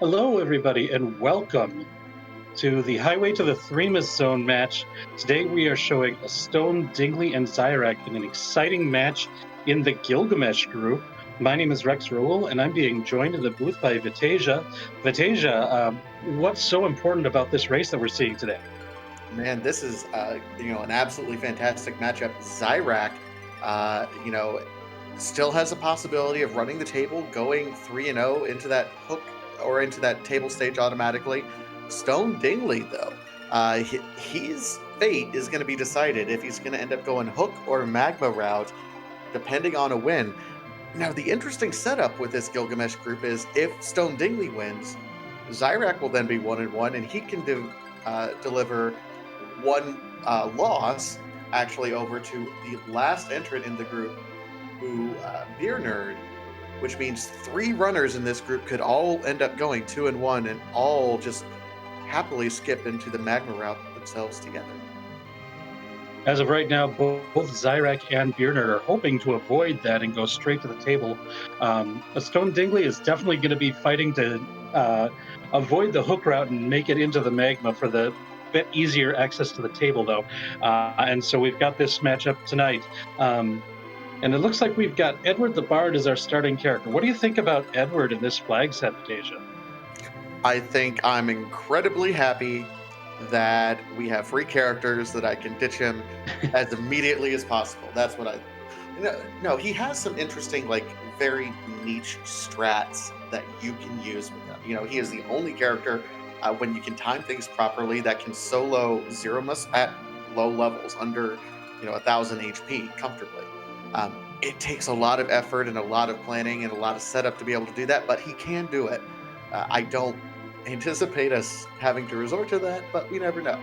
Hello, everybody, and welcome to the Highway to the Threemus Zone match. Today we are showing a Stone, Dingley, and Zyrak in an exciting match in the Gilgamesh group. My name is Rex Rule, and I'm being joined in the booth by Viteja. Viteja, what's so important about this race that we're seeing today? Man, this is an absolutely fantastic matchup. Zyrak, still has a possibility of running the table, going 3-0 into that hook or into that table stage automatically. Stone Dingley, though, his fate is going to be decided if he's going to end up going hook or magma route, depending on a win. Now, the interesting setup with this Gilgamesh group is if Stone Dingley wins, Zyrak will then be 1-1, and he can deliver one loss actually over to the last entrant in the group, who Beer Nerd, which means three runners in this group could all end up going 2-1 and all just happily skip into the magma route themselves together. As of right now, both Zyrak and Beernerd are hoping to avoid that and go straight to the table. Stone Dingley is definitely going to be fighting to avoid the hook route and make it into the magma for the bit easier access to the table, though. And so we've got this matchup tonight. And it looks like we've got Edward the Bard as our starting character. What do you think about Edward in this flag set, Asia? I think I'm incredibly happy that we have free characters that I can ditch him as immediately as possible. That's what I. No, he has some interesting, like, very niche strats that you can use with him. He is the only character when you can time things properly that can solo Zeromus at low levels under 1,000 HP comfortably. It takes a lot of effort and a lot of planning and a lot of setup to be able to do that, but he can do it. I don't anticipate us having to resort to that, but we never know.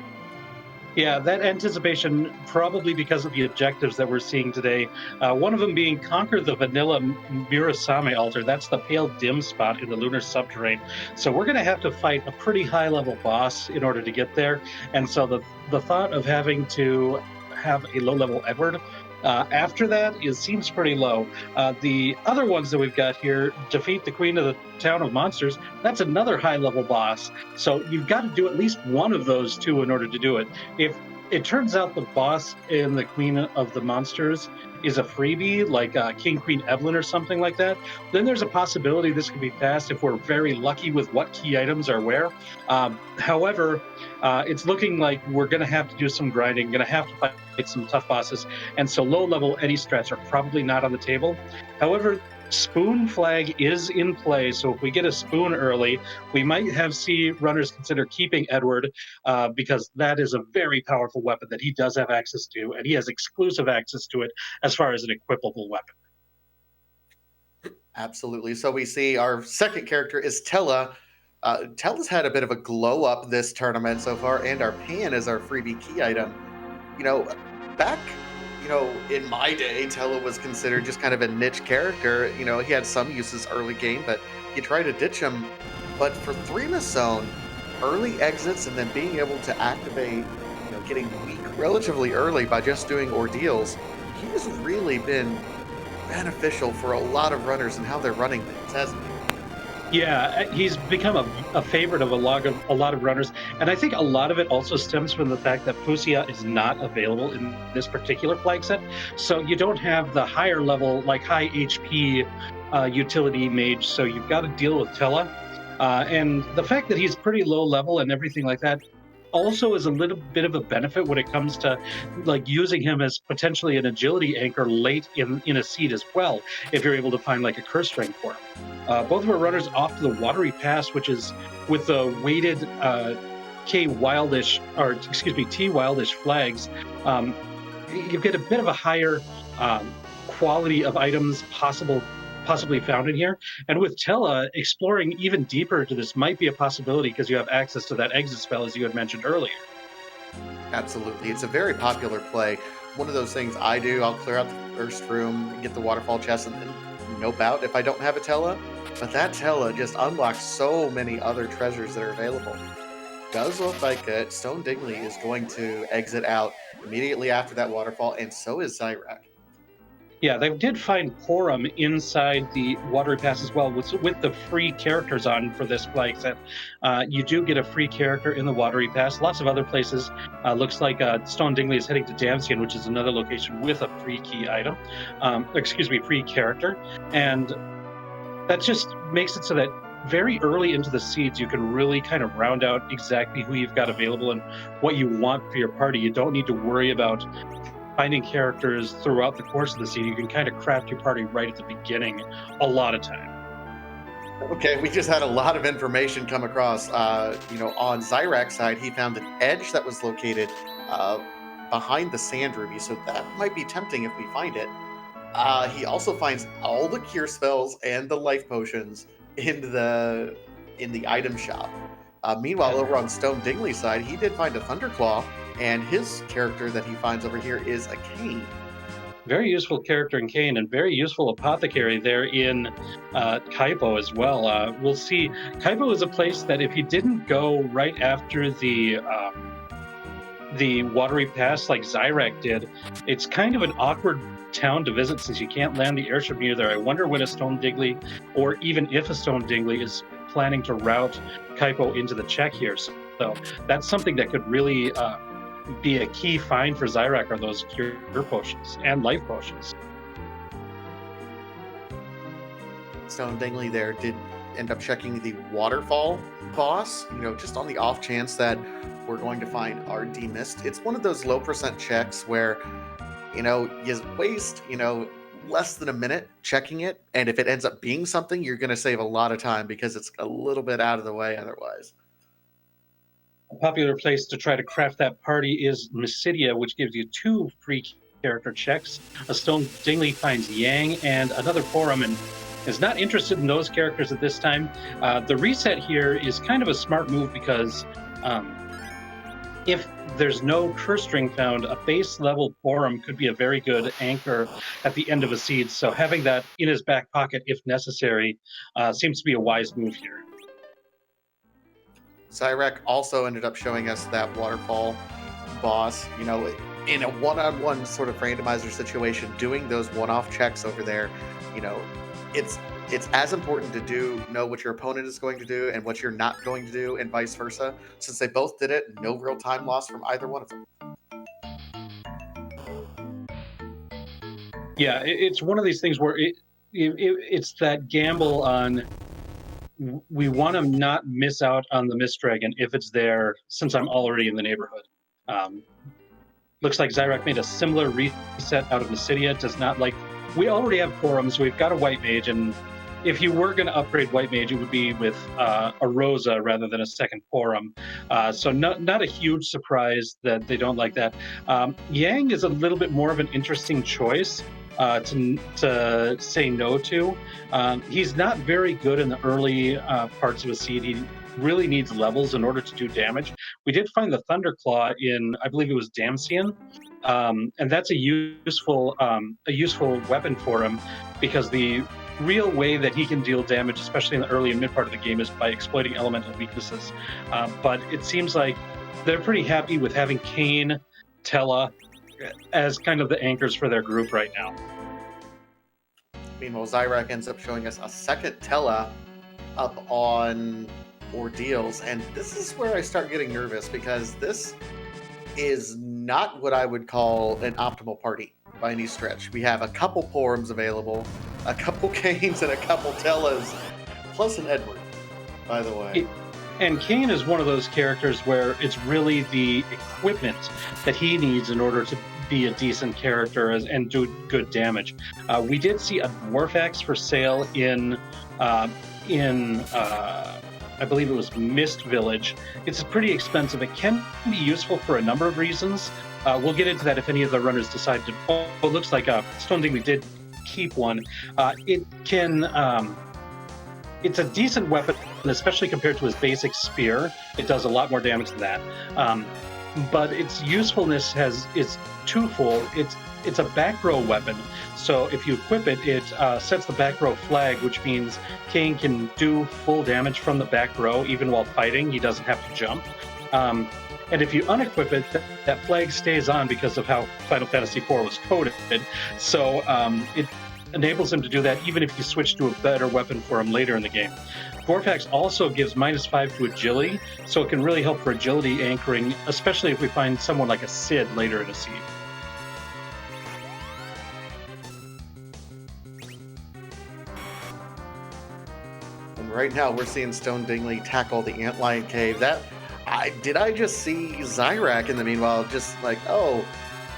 Yeah, that anticipation probably because of the objectives that we're seeing today. One of them being conquer the vanilla Murasame altar. That's the pale dim spot in the lunar subterrane. So we're going to have to fight a pretty high level boss in order to get there. And so the thought of having to have a low level Edward after that seems pretty low. The other ones that we've got here, defeat the Queen of the Town of Monsters. That's another high level boss. So you've got to do at least one of those two in order to do it. If it turns out the boss in the Queen of the Monsters is a freebie, like King Queen Evelyn or something like that, then there's a possibility this could be fast if we're very lucky with what key items are where. However, it's looking like we're going to have to do some grinding, going to have to fight some tough bosses, and so low level Eddie strats are probably not on the table. However, Spoon flag is in play, so if we get a spoon early, we might see runners consider keeping Edward because that is a very powerful weapon that he does have access to, and he has exclusive access to it as far as an equipable weapon. Absolutely. So we see our second character is Tella. Tella's had a bit of a glow up this tournament so far, and our pan is our freebie key item. You know, back, in my day, Tella was considered just kind of a niche character. He had some uses early game, but you try to ditch him. But for Threemus Zone, early exits and then being able to activate, getting weak relatively early by just doing ordeals, he has really been beneficial for a lot of runners and how they're running things, hasn't he? Yeah, he's become a favorite of a lot of runners, and I think a lot of it also stems from the fact that Fusia is not available in this particular flag set. So you don't have the higher level, like high HP utility mage. So you've got to deal with Tella, and the fact that he's pretty low level and everything like that also is a little bit of a benefit when it comes to like using him as potentially an agility anchor late in a seed as well, if you're able to find like a curse ring for him. Both of our runners off to the Watery Pass, which is with the weighted K Wildish, or excuse me, T Wildish flags. Um, you get a bit of a higher quality of items possibly found in here. And with Tella, exploring even deeper into this might be a possibility because you have access to that exit spell, as you had mentioned earlier. Absolutely. It's a very popular play. One of those things I do, I'll clear out the first room, get the waterfall chest, and then nope out if I don't have a Tella. But that Tella just unlocks so many other treasures that are available. Does look like Stone Dingley is going to exit out immediately after that waterfall, and so is Zyrak. Yeah, they did find quorum inside the watery pass as well, with the free characters on for this playset. You do get a free character in the watery pass. Lots of other places. Looks like Stone Dingley is heading to Damsian, which is another location with a free key item. Excuse me, free character. And that just makes it so that very early into the seeds, you can really kind of round out exactly who you've got available and what you want for your party. You don't need to worry about finding characters throughout the course of the seed. You can kind of craft your party right at the beginning a lot of time. Okay, we just had a lot of information come across. On Zyrak's side, he found an edge that was located behind the sand ruby, so that might be tempting if we find it. He also finds all the cure spells and the life potions in the item shop. Meanwhile, over on Stone Dingley's side, he did find a Thunderclaw, and his character that he finds over here is a Cane. Very useful character in Kane, and very useful apothecary there in Kaipo as well. We'll see. Kaipo is a place that if you didn't go right after the watery pass like Zyrak did, it's kind of an awkward town to visit since you can't land the airship near there. I wonder when a Stone Dingley, or even if a Stone Dingley, is planning to route Kaipo into the check here. So that's something that could really be a key find for Zyrak, are those cure potions and life potions. Stone Dingley there did end up checking the waterfall boss, just on the off chance that we're going to find RD Mist. It's one of those low percent checks where, you waste, less than a minute checking it, and if it ends up being something, you're going to save a lot of time because it's a little bit out of the way otherwise. A popular place to try to craft that party is Mysidia, which gives you 2 free character checks. A Stone Dingley finds Yang and another Forum, and is not interested in those characters at this time. The reset here is kind of a smart move because if there's no curse string found, a base level Forum could be a very good anchor at the end of a seed. So having that in his back pocket if necessary seems to be a wise move here. Zyrak also ended up showing us that waterfall boss, in a one-on-one sort of randomizer situation, doing those one-off checks over there, it's as important to know what your opponent is going to do and what you're not going to do, and vice versa. Since they both did it, no real time lost from either one of them. Yeah, it's one of these things where it's that gamble on, we want to not miss out on the Mist Dragon if it's there, since I'm already in the neighborhood. Looks like Zyrak made a similar reset out of Mysidia. Does not like. We already have Forums. We've got a White Mage, and if you were going to upgrade White Mage, it would be with a Rosa rather than a second Forum. So not a huge surprise that they don't like that. Yang is a little bit more of an interesting choice to say no to. He's not very good in the early parts of a seed. He really needs levels in order to do damage. We did find the Thunderclaw in, I believe it was Damsian, and that's a useful weapon for him, because the real way that he can deal damage, especially in the early and mid part of the game, is by exploiting elemental weaknesses. But it seems like they're pretty happy with having Kane, Tella as kind of the anchors for their group right now. Meanwhile, Zyrak ends up showing us a second Tella up on Ordeals, and this is where I start getting nervous, because this is not what I would call an optimal party by any stretch. We have a couple Porums available, a couple Canes, and a couple Tellas, plus an Edward, by the way. And Kane is one of those characters where it's really the equipment that he needs in order to be a decent character and do good damage. We did see a Dwarf Axe for sale in I believe it was Mist Village. It's pretty expensive. It can be useful for a number of reasons. We'll get into that if any of the runners decide to. Oh, it looks like Stone Dingley did keep one. It can. It's a decent weapon, especially compared to his basic spear. It does a lot more damage than that. But its usefulness is twofold. It's a back row weapon, so if you equip it, it sets the back row flag, which means Kane can do full damage from the back row even while fighting. He doesn't have to jump. And if you unequip it, that flag stays on because of how Final Fantasy IV was coded. So it enables him to do that even if you switch to a better weapon for him later in the game. Vorpax also gives -5 to agility, so it can really help for agility anchoring, especially if we find someone like a Cid later in a siege. And right now we're seeing Stone Dingley tackle the Antlion Cave. Did I just see Zyrak in the meanwhile just like, oh,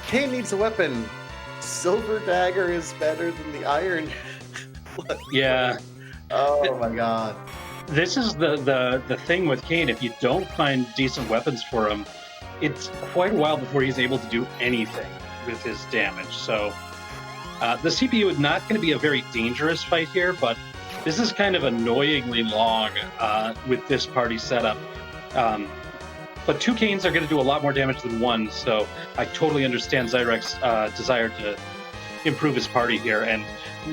Kane needs a weapon. Silver Dagger is better than the Iron. Yeah. Oh my god. This is the thing with Kane. If you don't find decent weapons for him, it's quite a while before he's able to do anything with his damage. So the CPU is not going to be a very dangerous fight here, but this is kind of annoyingly long with this party setup. But 2 Kanes are going to do a lot more damage than 1, so I totally understand Zyrek's desire to improve his party here. And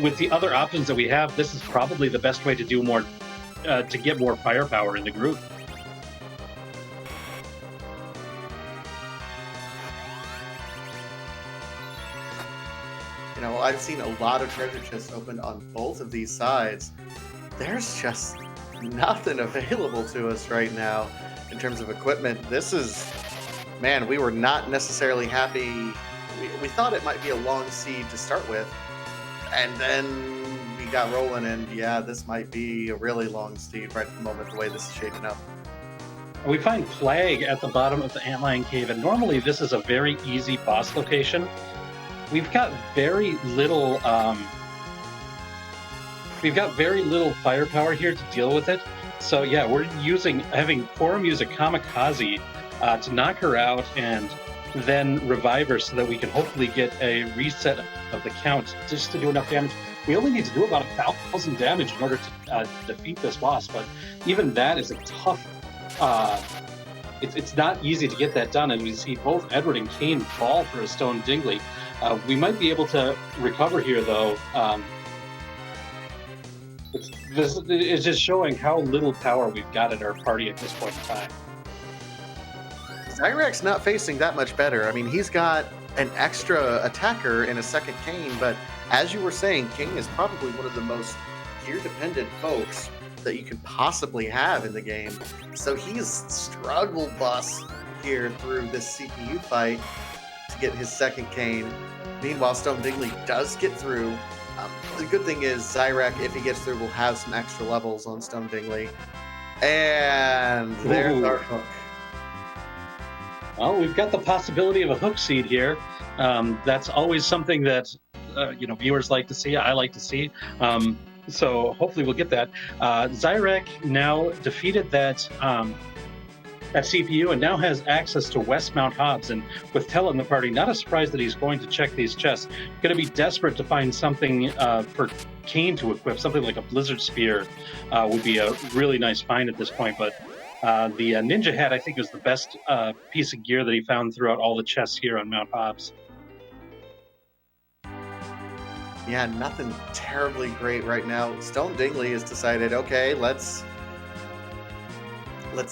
with the other options that we have, this is probably the best way to do more, to get more firepower in the group. You know, I've seen a lot of treasure chests opened on both of these sides. There's just nothing available to us right now in terms of equipment. This is, man, we were not necessarily happy. We thought it might be a long siege to start with, and then we got rolling, and yeah, this might be a really long siege right at the moment, the way this is shaping up. We find Plague at the bottom of the Antlion Cave, and normally this is a very easy boss location. We've got very little firepower here to deal with it. So yeah, we're having Forum use a Kamikaze to knock her out and then revive her so that we can hopefully get a reset of the count just to do enough damage. We only need to do about 1,000 damage in order to defeat this boss, but even that is a tough... It's not easy to get that done, and we see both Edward and Kane fall for a Stone Dingley. We might be able to recover here, though. This is just showing how little power we've got in our party at this point in time. Zyrak's not facing that much better. I mean, he's got an extra attacker in a second Kane, but as you were saying, Kane is probably one of the most gear-dependent folks that you can possibly have in the game. So he's struggle bus here through this CPU fight to get his second Kane. Meanwhile, Stone Dingley does get through. The good thing is Zyrak, if he gets through, will have some extra levels on Stone Dingley. And there's our hook. Well, we've got the possibility of a hook seed here. That's always something that viewers like to see. I like to see. So hopefully we'll get that. Zyrak now defeated that CPU and now has access to West Mount Hobbs. And with Tell in the party, not a surprise that he's going to check these chests. Going to be desperate to find something for Kane to equip. Something like a Blizzard Spear would be a really nice find at this point. But the Ninja Hat, I think, was the best piece of gear that he found throughout all the chests here on Mount Hobbs. Yeah, nothing terribly great right now. Stone Dingley has decided, okay, let's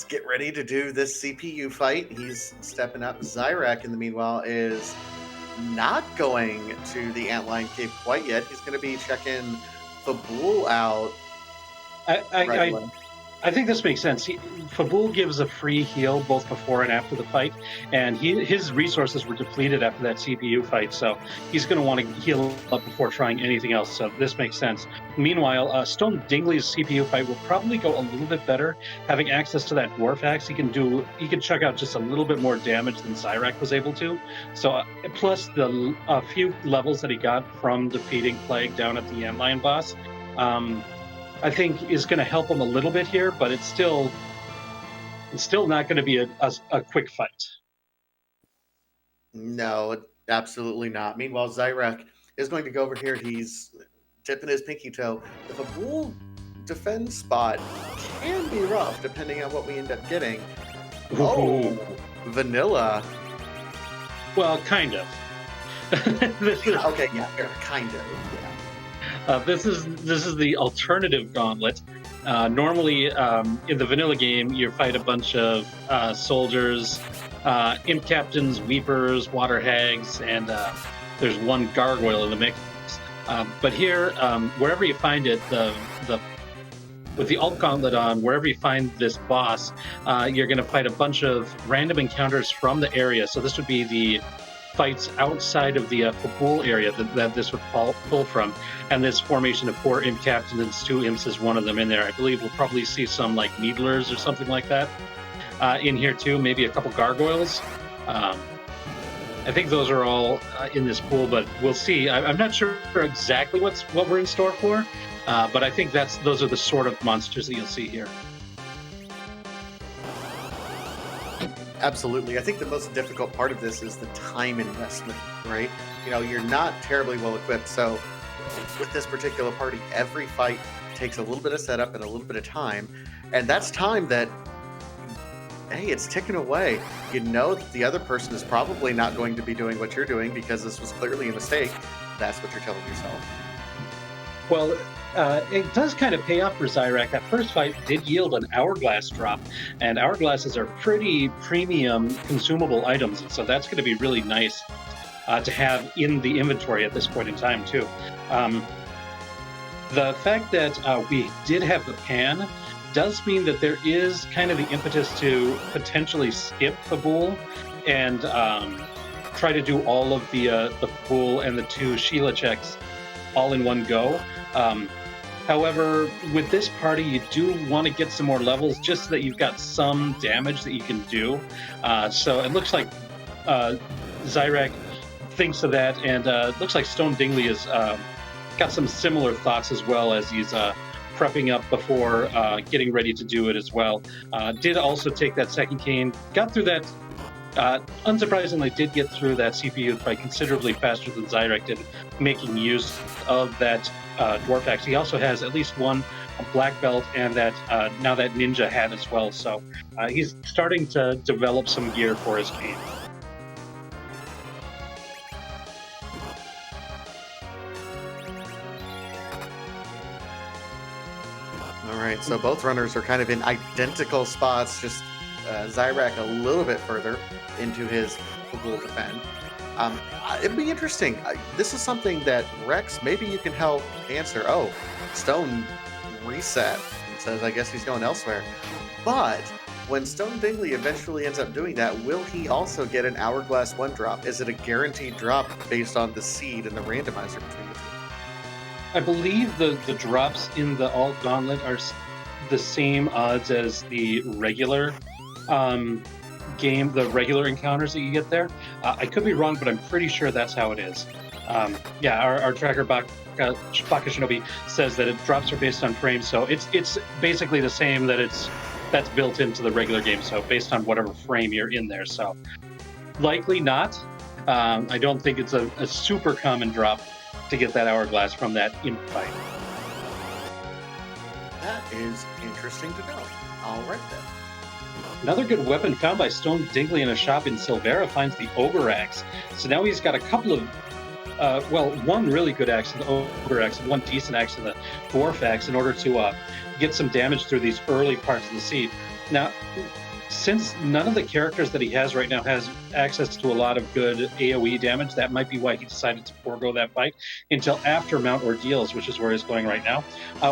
get ready to do this CPU fight. He's stepping up. Zyrak, in the meanwhile, is not going to the Antlion Cave quite yet. He's going to be checking Fabul out. I think this makes sense. Fabul gives a free heal both before and after the fight, and his resources were depleted after that CPU fight, so he's going to want to heal up before trying anything else, so this makes sense. Meanwhile, Stone Dingley's CPU fight will probably go a little bit better. Having access to that Dwarf Axe, he can chuck out just a little bit more damage than Zyrak was able to. So, plus the few levels that he got from defeating Plague down at the Antlion boss, I think is going to help him a little bit here, but it's still not going to be a quick fight. No, absolutely not. Meanwhile, Zyrak is going to go over here. He's tipping his pinky toe. The Fabul defend spot can be rough depending on what we end up getting. Oh, vanilla. Well, kind of. Okay, yeah, kind of. Yeah. This is the alternative gauntlet. Normally, in the vanilla game, you fight a bunch of soldiers imp captains, weepers, water hags, and there's one gargoyle in the mix. But here, wherever you find it, with the alt gauntlet on, wherever you find this boss, you're going to fight a bunch of random encounters from the area. So this would be the fights outside of the Fabul area that this would pull from. And this formation of 4 imp captains and 2 imps is one of them in there. I believe we'll probably see some like needlers or something like that in here too. Maybe a couple gargoyles. I think those are all in this pool, but we'll see. I'm not sure exactly what we're in store for, but I think those are the sort of monsters that you'll see here. Absolutely. I think the most difficult part of this is the time investment, right? You know, you're not terribly well equipped, so with this particular party, every fight takes a little bit of setup and a little bit of time, and that's time that, hey, it's ticking away. You know that the other person is probably not going to be doing what you're doing because this was clearly a mistake. That's what you're telling yourself. Well, it does kind of pay off for Zyrak. That first fight did yield an hourglass drop, and hourglasses are pretty premium consumable items, and so that's going to be really nice to have in the inventory at this point in time, too. The fact that we did have the pan does mean that there is kind of the impetus to potentially skip Fabul and try to do all of the Fabul and the 2 Sheila checks all in one go. However, with this party, you do want to get some more levels just so that you've got some damage that you can do. So it looks like Zyrak thinks of that, and it looks like Stone Dingley has got some similar thoughts as well as he's prepping up before getting ready to do it as well. Did also take that second cane, got through that. Unsurprisingly, did get through that CPU fight considerably faster than Zyrak did, making use of that dwarf axe. He also has at least one black belt and that now that ninja hat as well. So he's starting to develop some gear for his cane. All right, so both runners are kind of in identical spots, just Zyrak a little bit further into his Fabul defend. It'd be interesting. This is something that Rex, maybe you can help answer. Oh, Stone reset and says, I guess he's going elsewhere. But when Stone Dingley eventually ends up doing that, will he also get an Hourglass 1 drop? Is it a guaranteed drop based on the seed and the randomizer between the two? I believe the drops in the alt gauntlet are the same odds as the regular game, the regular encounters that you get there. I could be wrong, but I'm pretty sure that's how it is. Our tracker Baka Shinobi says that it drops are based on frames, so it's basically the same that's built into the regular game. So based on whatever frame you're in there. So likely not. I don't think it's a super common drop to get that hourglass from that imp fight. That is interesting to know. All right then. Another good weapon found by Stone Dingley in a shop in Silvera finds the Ogre Axe. So now he's got a couple of, one really good axe in the Ogre Axe and one decent axe in the Dwarf Axe in order to get some damage through these early parts of the seed. Now, since none of the characters that he has right now has access to a lot of good AoE damage, that might be why he decided to forego that fight until after Mount Ordeals, which is where he's going right now.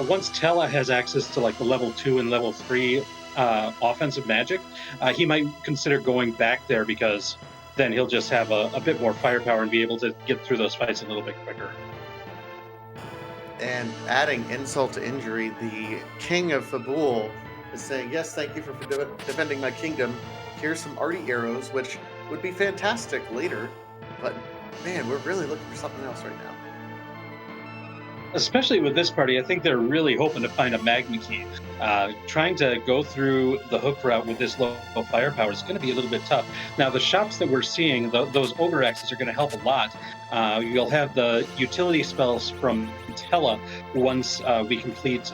Once Tella has access to like the level 2 and level 3 offensive magic, he might consider going back there because then he'll just have a bit more firepower and be able to get through those fights a little bit quicker. And adding insult to injury, the King of Fabul is saying, yes, thank you for defending my kingdom. Here's some arty arrows, which would be fantastic later, but man, we're really looking for something else right now. Especially with this party, I think they're really hoping to find a magma key. Trying to go through the hook route with this low firepower is going to be a little bit tough. Now, the shops that we're seeing, those Ogre Axes are going to help a lot. You'll have the utility spells from Tella once we complete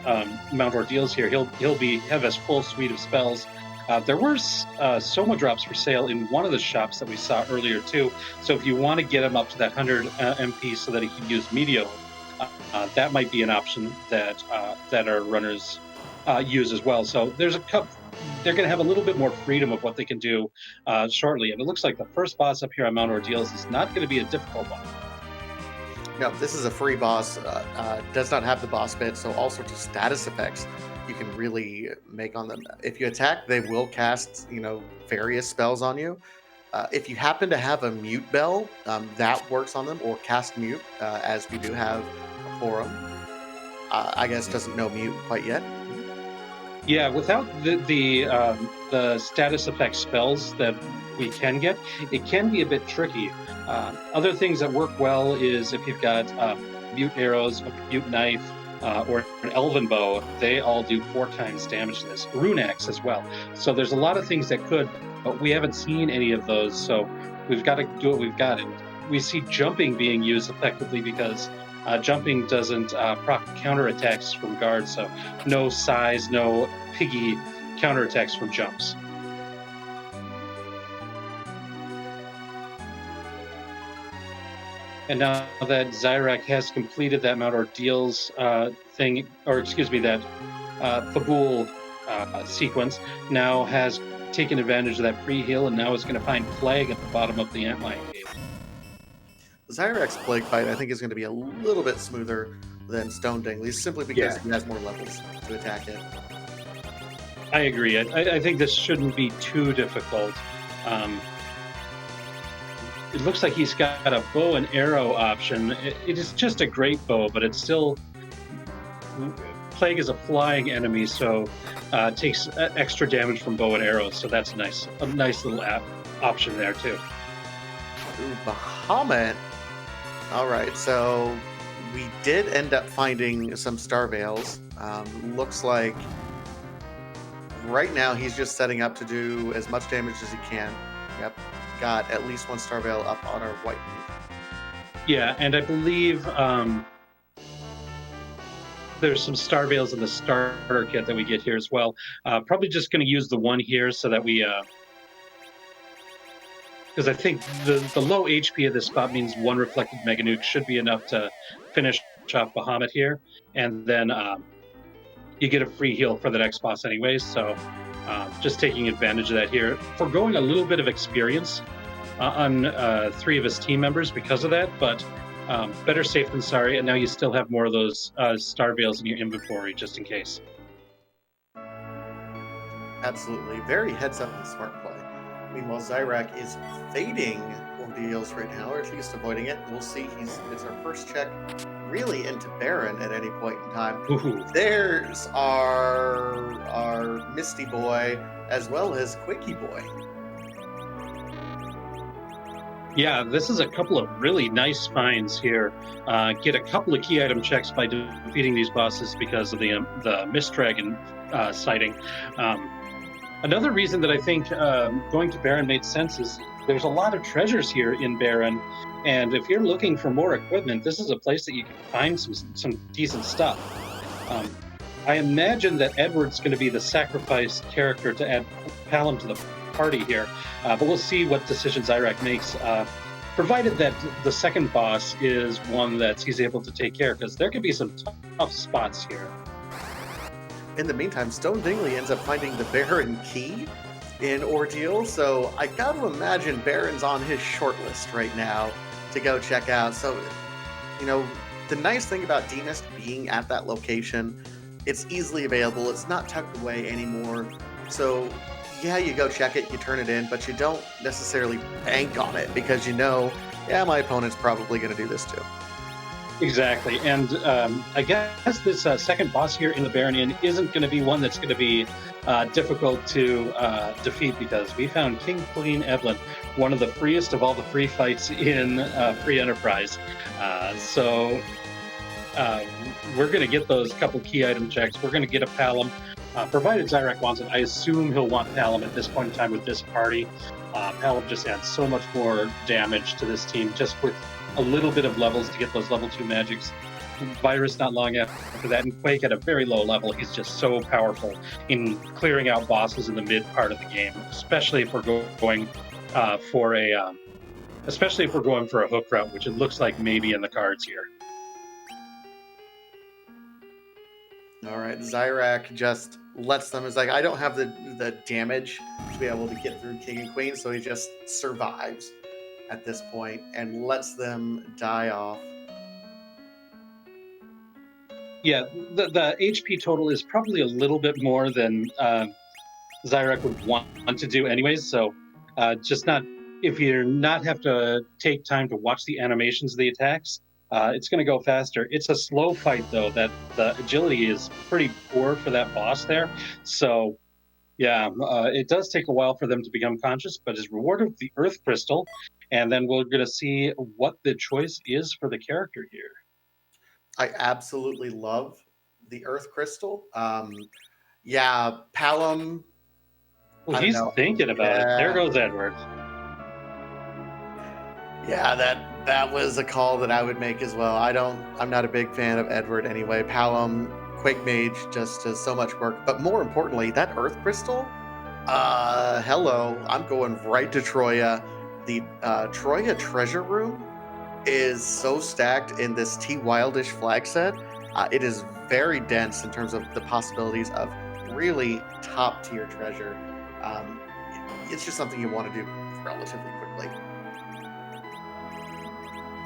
Mount Ordeals here. He'll have his full suite of spells. There were Soma drops for sale in one of the shops that we saw earlier too. So if you want to get him up to that 100 MP so that he can use Meteor, that might be an option that our runners use as well. So there's a they're going to have a little bit more freedom of what they can do shortly. And it looks like the first boss up here on Mount Ordeals is not going to be a difficult one. No, this is a free boss. Does not have the boss bit, so all sorts of status effects you can really make on them. If you attack, they will cast, various spells on you. If you happen to have a mute bell, that works on them, or cast mute, as we do have a forum. I guess doesn't know mute quite yet. Yeah, without the status effect spells that we can get, it can be a bit tricky. Other things that work well is if you've got mute arrows, a mute knife, or an elven bow, they all do 4 times damage to this. Rune axe as well. So there's a lot of things that could, but we haven't seen any of those. So we've got to do what we've got. And we see jumping being used effectively because jumping doesn't proc counterattacks from guards. So no size, no piggy counterattacks from jumps. And now that Zyrak has completed that Mount Ordeals thing, or excuse me, that Fabul sequence, now has taken advantage of that free heal, and now is going to find Plague at the bottom of the Antlion Cave. Zyrak's Plague fight, I think, is going to be a little bit smoother than Stone Dingley's, simply because he has more levels to attack it. I agree. I think this shouldn't be too difficult. It looks like he's got a bow and arrow option. It is just a great bow, but it's still... Plague is a flying enemy, so takes extra damage from bow and arrows, so that's a nice little option there, too. Ooh, Bahamut. All right, so we did end up finding some Star Veils. Looks like right now he's just setting up to do as much damage as he can. Yep. Got at least 1 Star Veil up on our white knee. Yeah, and I believe there's some Star Veils in the starter kit that we get here as well. Probably just going to use the one here so that we... because I think the low HP of this spot means 1 reflected Mega Nuke should be enough to finish off Bahamut here. And then you get a free heal for the next boss anyways, so... just taking advantage of that here. Foregoing a little bit of experience on 3 of his team members because of that, but better safe than sorry, and now you still have more of those Star Veils in your inventory, just in case. Absolutely. Very heads-up and smart play. Meanwhile, Zyrak is fading Ordeals right now, or at least avoiding it. We'll see. It's our first check really into Baron at any point in time. Ooh. There's our Misty Boy as well as Quickie Boy. Yeah, this is a couple of really nice finds here. Get a couple of key item checks by defeating these bosses because of the Mist Dragon sighting. Another reason that I think going to Baron made sense is there's a lot of treasures here in Baron, and if you're looking for more equipment, this is a place that you can find some decent stuff. I imagine that Edward's going to be the sacrifice character to add Palom to the party here, but we'll see what decisions Zyrak makes, provided that the second boss is one that he's able to take care of, because there could be some tough spots here. In the meantime, Stone Dingley ends up finding the Baron key in Ordeal, so I got to imagine Baron's on his short list right now to go check out. So, the nice thing about D-Mist being at that location, it's easily available, it's not tucked away anymore, so yeah, you go check it, you turn it in, but you don't necessarily bank on it because my opponent's probably going to do this too. Exactly, and I guess this second boss here in the Baron Inn isn't going to be one that's going to be difficult to defeat, because we found King Queen Evelyn, one of the freest of all the free fights in Free Enterprise. So we're going to get those couple key item checks. We're going to get a Palom. Provided Zyrak wants it, I assume he'll want Palom at this point in time with this party. Palom just adds so much more damage to this team, just with a little bit of levels to get those level 2 magics. Virus not long after that, and Quake at a very low level. He's just so powerful in clearing out bosses in the mid part of the game, especially if we're going for a hook route, which it looks like maybe in the cards here. All right, Zyrak just lets them, is like, I don't have the damage to be able to get through king and queen, so he just survives at this point and lets them die off. Yeah, the HP total is probably a little bit more than Zyrek would want to do anyways. So just not if you're not have to take time to watch the animations of the attacks, it's going to go faster. It's a slow fight though. That the agility is pretty poor for that boss there. So yeah, it does take a while for them to become conscious, but is rewarded with the Earth Crystal, and then we're going to see what the choice is for the character here. I absolutely love the Earth Crystal. Yeah, Palom. Well, I don't he's know. thinking about it. There Yeah, goes Edward. yeah, that was a call that I would make as well. I'm not a big fan of Edward anyway. Palom, Quake Mage just does so much work. But more importantly, that Earth Crystal, hello. I'm going right to Troya. The Troya Treasure Room is so stacked in this T Wildish flag set. It is very dense in terms of the possibilities of really top tier treasure. Um, it's just something you want to do relatively quickly.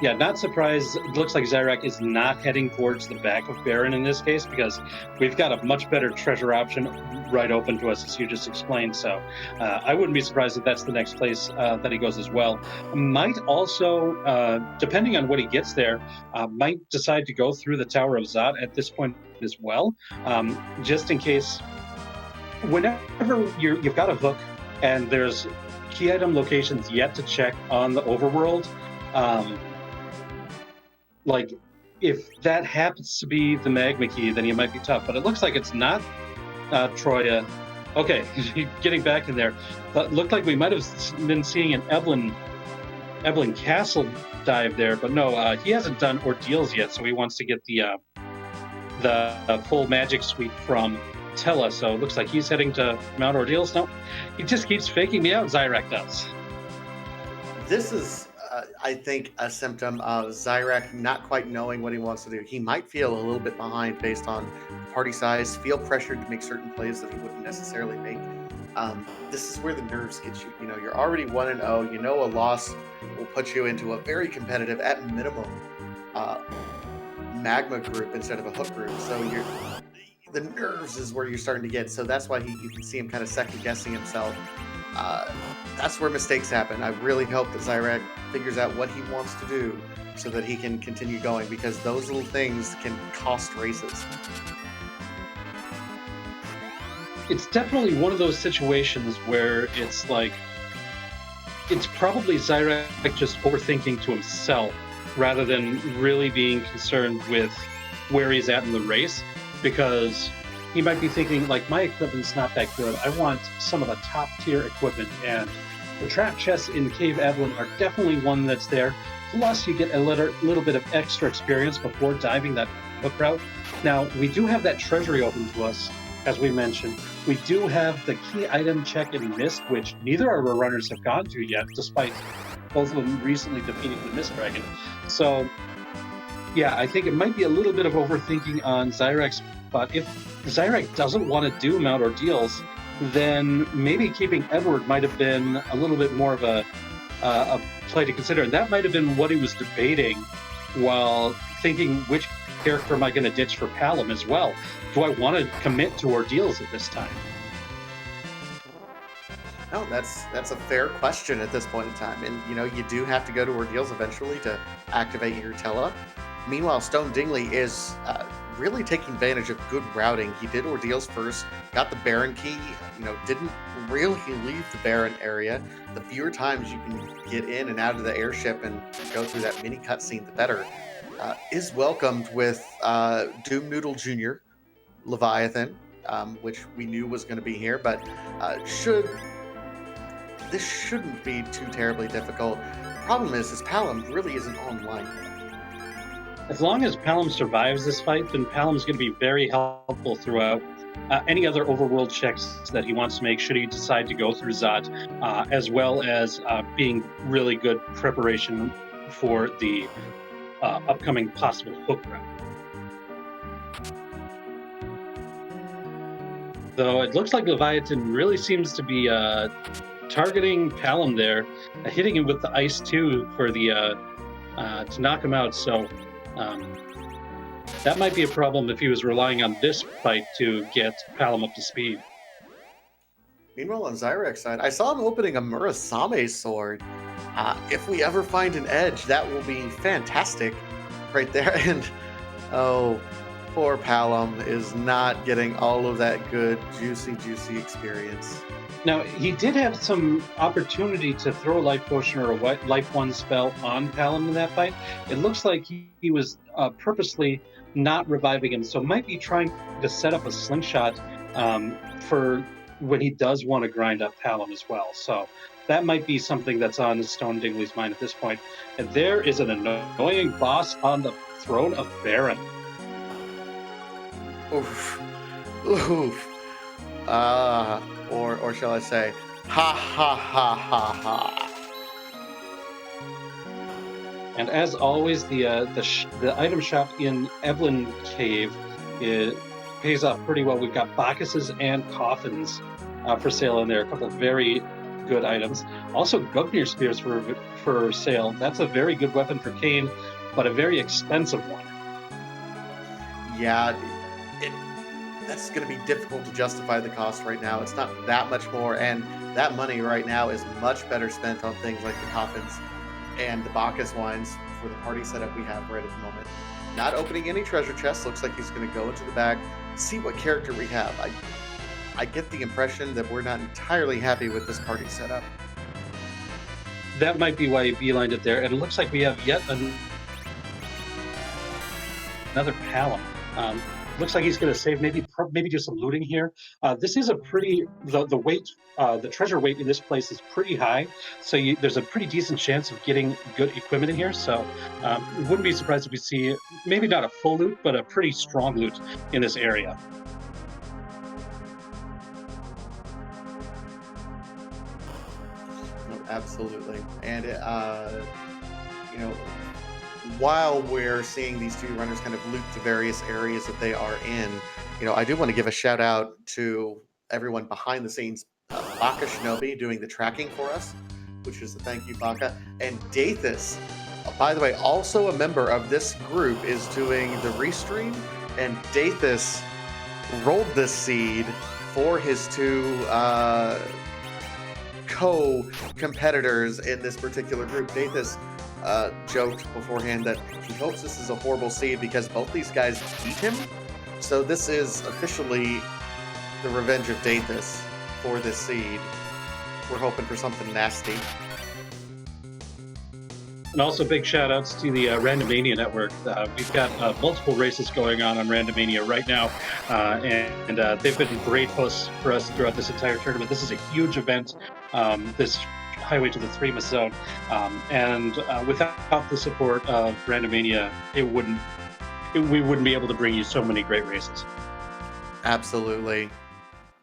Yeah, not surprised. It looks like Zyrek is not heading towards the back of Baron in this case because we've got a much better treasure option right open to us, as you just explained. So I wouldn't be surprised if that's the next place that he goes as well. Might also, depending on what he gets there, might decide to go through the Tower of Zot at this point as well, just in case. Whenever you've got a hook and there's key item locations yet to check on the overworld. Like, if that happens to be the magma key, then you might be tough. But it looks like it's not Troya. Okay, getting back in there. But looked like we might have been seeing an Evelyn Castle dive there, but no, he hasn't done ordeals yet, so he wants to get the full magic suite from Tella. So it looks like he's heading to Mount Ordeals. No, he just keeps faking me out. Zyrek does. This is, I think, a symptom of Zyrek not quite knowing what he wants to do. He might feel a little bit behind based on party size, feel pressured to make certain plays that he wouldn't necessarily make. This is where the nerves get you. You know, you're already 1-0. You know, a loss will put you into a very competitive, at minimum, uh, magma group instead of a hook group. So the nerves is where you're starting to get. So that's why you can see him kind of second guessing himself. Uh, that's where mistakes happen. I really hope that Zyrek figures out what he wants to do so that he can continue going, because those little things can cost races. It's definitely one of those situations where it's like, it's probably Zyrek just overthinking to himself rather than really being concerned with where he's at in the race, because he might be thinking, like, my equipment's not that good. I want some of the top tier equipment, and the trap chests in Cave Evelyn are definitely one that's there. Plus, you get a little bit of extra experience before diving that hook route. Now, we do have that treasury open to us, as we mentioned. We do have the key item check in Mist, which neither of our runners have gone to yet, despite both of them recently defeating the Mist Dragon. So, yeah, I think it might be a little bit of overthinking on Zyrek's, but if Zyrek doesn't want to do Mount Ordeals, then maybe keeping Edward might have been a little bit more of a play to consider. And that might have been what he was debating while thinking, which character am I going to ditch for Palom as well? Do I want to commit to Ordeals at this time? No, that's a fair question at this point in time. And, you know, you do have to go to Ordeals eventually to activate your Tella. Meanwhile, Stone Dingley is really taking advantage of good routing. He did Ordeals first, got the Baron key, you know, didn't really leave the Baron area. The fewer times you can get in and out of the airship and go through that mini cutscene, the better. Is welcomed with Doom Noodle Jr., Leviathan, which we knew was going to be here, but this shouldn't be too terribly difficult. Problem is Palom really isn't online. As long as Palom survives this fight, then Palom's going to be very helpful throughout any other overworld checks that he wants to make should he decide to go through Zot, as well as being really good preparation for the upcoming possible hook route. Though it looks like Leviathan really seems to be targeting Palom there, hitting him with the ice too for the to knock him out. So that might be a problem if he was relying on this fight to get Palom up to speed. Meanwhile, on Zyrek's side, I saw him opening a Murasame sword. If we ever find an edge, that will be fantastic right there. And oh, poor Palom is not getting all of that good, juicy experience. Now, he did have some opportunity to throw a life potion or a life one spell on Palom in that fight. It looks like he was purposely not reviving him, so might be trying to set up a slingshot for when he does want to grind up Palom as well. So that might be something that's on Stone Dingley's mind at this point. And there is an annoying boss on the throne of Baron. Oof. Oof. Or shall I say, ha ha ha ha ha. And as always, the item shop in Evelyn Cave pays off pretty well. We've got Bacchuses and coffins for sale in there. A couple of very good items. Also, Gugnir spears for sale. That's a very good weapon for Kane, but a very expensive one. Yeah, that's going to be difficult to justify the cost right now. It's not that much more, and that money right now is much better spent on things like the coffins and the Bacchus wines for the party setup we have right at the moment. Not opening any treasure chests. Looks like he's going to go into the bag, see what character we have. I get the impression that we're not entirely happy with this party setup. That might be why he beelined it there. And it looks like we have yet another Palom. Looks like he's going to save, maybe do some looting here. This is a pretty, the weight, the treasure weight in this place is pretty high, so there's a pretty decent chance of getting good equipment in here. So wouldn't be surprised if we see maybe not a full loot, but a pretty strong loot in this area. No, absolutely, and you know, while we're seeing these two runners kind of loot the various areas that they are in, you know, I do want to give a shout out to everyone behind the scenes. Baka Shinobi doing the tracking for us, which is a thank you, Baka. And Dathis, by the way, also a member of this group, is doing the restream. And Dathis rolled this seed for his two co-competitors in this particular group. Dathis joked beforehand that he hopes this is a horrible seed because both these guys beat him. So this is officially the revenge of Dathis for this seed. We're hoping for something nasty. And also big shout outs to the Randomania Network. We've got multiple races going on Randomania right now, and they've been great hosts for us throughout this entire tournament. This is a huge event, this highway to the Threemus zone, and without the support of Randomania, we wouldn't be able to bring you so many great races. Absolutely.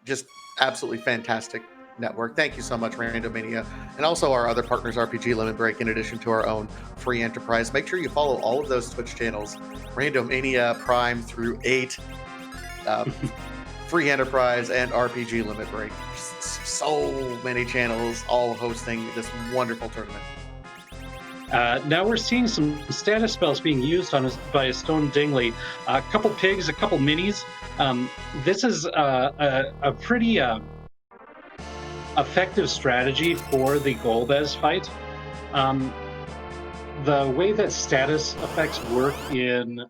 Just absolutely fantastic network. Thank you so much, Randomania, and also our other partners, RPG Limit Break, in addition to our own free enterprise. Make sure you follow all of those Twitch channels, Randomania Prime through 8, free enterprise, and RPG Limit Break. So many channels all hosting this wonderful tournament. Now we're seeing some status spells being used by a Stone Dingley. A couple pigs, a couple minis. This is a pretty effective strategy for the Golbez fight. The way that status effects work in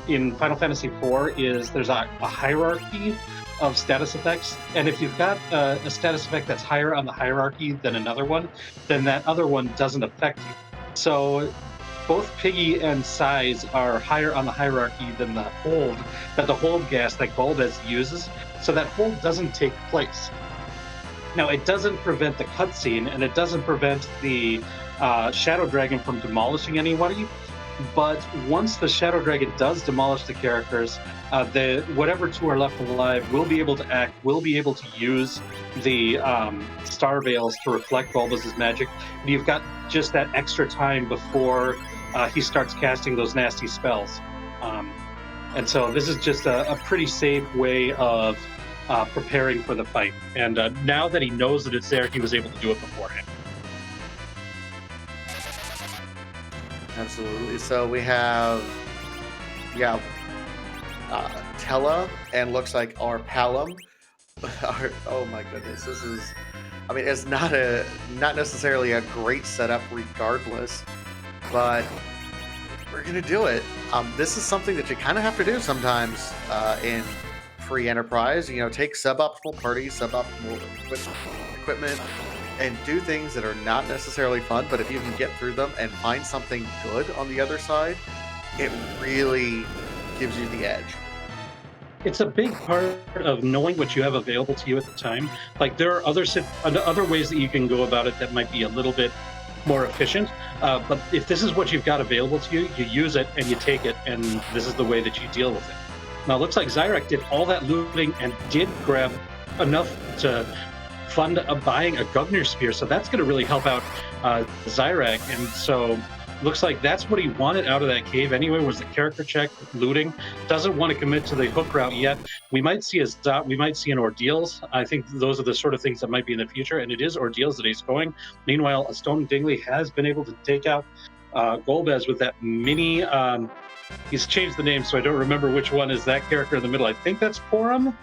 Final Fantasy IV is there's a hierarchy of status effects, and if you've got a status effect that's higher on the hierarchy than another one, then that other one doesn't affect you. So both Piggy and Size are higher on the hierarchy than the hold gas that Golbez uses, so that hold doesn't take place. Now, it doesn't prevent the cutscene, and it doesn't prevent the Shadow Dragon from demolishing anybody, but once the Shadow Dragon does demolish the characters, whatever two are left alive will be able to act, will be able to use the Star Veils to reflect Bulbous' magic. And you've got just that extra time before he starts casting those nasty spells. And so this is just a pretty safe way of preparing for the fight. And now that he knows that it's there, he was able to do it beforehand. Absolutely. So we have, yeah, Tella, and looks like our Palom. Oh my goodness, this is. I mean, it's not necessarily a great setup, regardless, but we're gonna do it. This is something that you kind of have to do sometimes in free enterprise. You know, take suboptimal parties, suboptimal equipment, and do things that are not necessarily fun. But if you can get through them and find something good on the other side, it really gives you the edge. It's a big part of knowing what you have available to you at the time. Like there are other ways that you can go about it that might be a little bit more efficient. But if this is what you've got available to you, you use it and you take it, and this is the way that you deal with it. Now, it looks like Zyrak did all that looting and did grab enough to fund buying a Gugner Spear, so that's going to really help out Zyrak. And so looks like that's what he wanted out of that cave anyway, was the character check, looting. Doesn't want to commit to the hook route yet. We might see an Ordeals. I think those are the sort of things that might be in the future, and it is Ordeals that he's going. Meanwhile, a Stone Dingley has been able to take out Golbez with that mini. He's changed the name, so I don't remember which one is that character in the middle. I think that's Porum,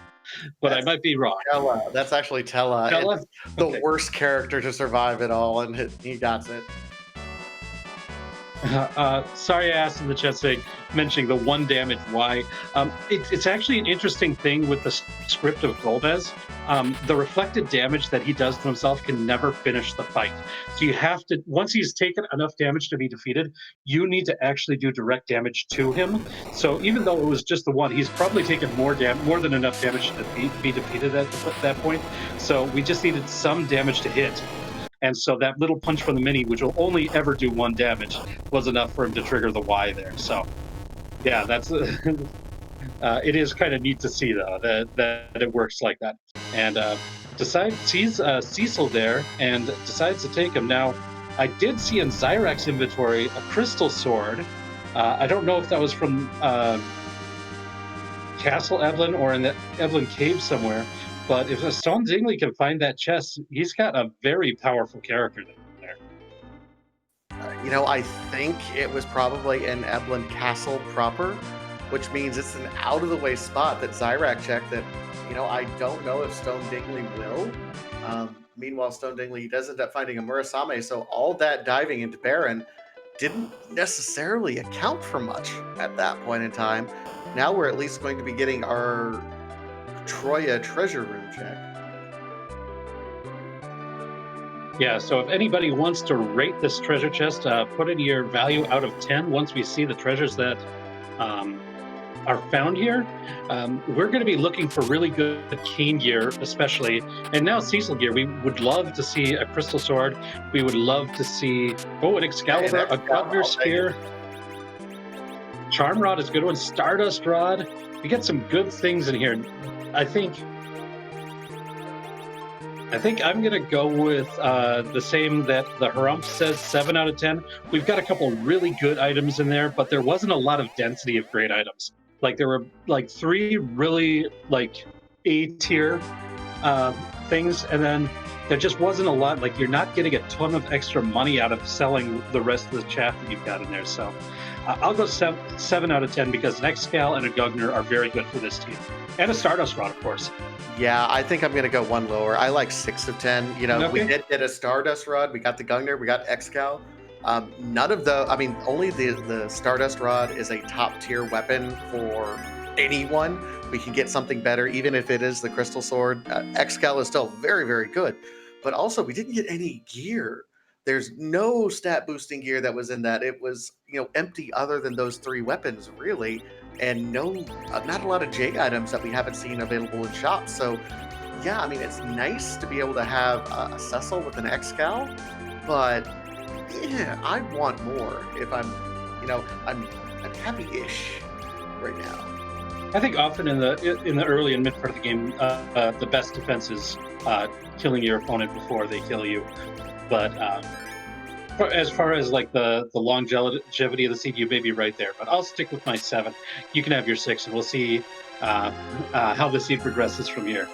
but I might be wrong. Tella. That's actually Tella. Tella? It's the Okay. worst character to survive it all, and he got it. Sorry, I asked in the chat saying, mentioning the 1 damage. Why? It's actually an interesting thing with the script of Golbez. The reflected damage that he does to himself can never finish the fight. So you have to, once he's taken enough damage to be defeated, you need to actually do direct damage to him. So even though it was just the 1, he's probably taken more than enough damage to be defeated at that point. So we just needed some damage to hit. And so that little punch from the mini, which will only ever do 1 damage, was enough for him to trigger the Y there. So, yeah, that's it is kind of neat to see though that it works like that. And sees Cecil there and decides to take him. Now, I did see in Zyrak's inventory a crystal sword. I don't know if that was from Castle Evelyn or in the Evelyn cave somewhere. But if a Stone Dingley can find that chest, he's got a very powerful character there. You know, I think it was probably in Evelyn Castle proper, which means it's an out-of-the-way spot that Zyrak checked that, you know, I don't know if Stone Dingley will. Meanwhile, Stone Dingley does end up finding a Murasame, so all that diving into Baron didn't necessarily account for much at that point in time. Now we're at least going to be getting our Troya treasure room check. Yeah, so if anybody wants to rate this treasure chest, put in your value out of 10 once we see the treasures that are found here. We're going to be looking for really good Kane gear, especially, and now Cecil gear. We would love to see a crystal sword. We would love to see, an Excalibur, a Gugner Spear. Charm Rod is a good one. Stardust Rod. We get some good things in here. I think I'm going to go with the same that the Harumph says, 7 out of 10. We've got a couple really good items in there, but there wasn't a lot of density of great items. Like there were like 3 really like A-tier things, and then there just wasn't a lot. Like you're not getting a ton of extra money out of selling the rest of the chaff that you've got in there. So I'll go 7 out of 10 because an Excal and a Gugner are very good for this team. And a Stardust Rod, of course. Yeah, I think I'm going to go 1 lower. I like 6 of 10. You know, Okay. We did get a Stardust Rod. We got the Gugner. We got Excal. None of the, I mean, only the Stardust Rod is a top tier weapon for anyone. We can get something better, even if it is the Crystal Sword. Excal is still very, very good. But also, we didn't get any gear. There's no stat boosting gear that was in that. It was, you know, empty other than those 3 weapons, really. And not a lot of J items that we haven't seen available in shops. So, yeah, I mean, it's nice to be able to have a Cecil with an Excal, but yeah, I want more. If I'm happy-ish right now. I think often in the early and mid part of the game, the best defense is killing your opponent before they kill you. But as far as like the longevity of the seed, you may be right there. But I'll stick with my 7. You can have your 6, and we'll see how the seed progresses from here.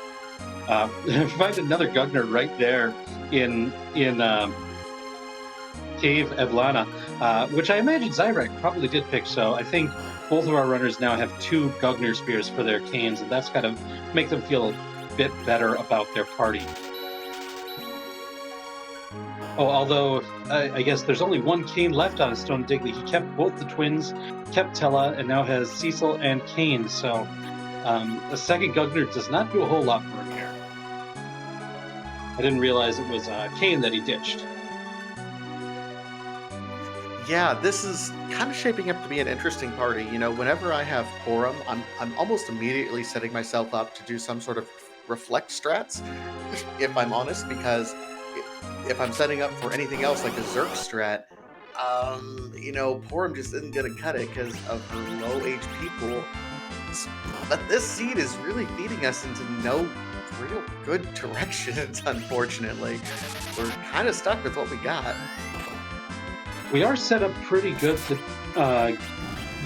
Find another Gugner right there in Cave Evlana, which I imagine Zyrak probably did pick. So I think both of our runners now have 2 Gugner spears for their canes, and that's kind of make them feel a bit better about their party. Oh, although I guess there's only 1 cane left on Stone Dingley. He kept both the twins, kept Tella, and now has Cecil and Kane. So a second Gugner does not do a whole lot for him here. I didn't realize it was Kane that he ditched. Yeah, this is kind of shaping up to be an interesting party. You know, whenever I have Porum, I'm almost immediately setting myself up to do some sort of reflect strats, if I'm honest, because if I'm setting up for anything else like a Zerk strat, you know, Porum just isn't gonna cut it because of her low HP pool. But this seed is really feeding us into no real good directions, unfortunately. We're kind of stuck with what we got. We are set up pretty good to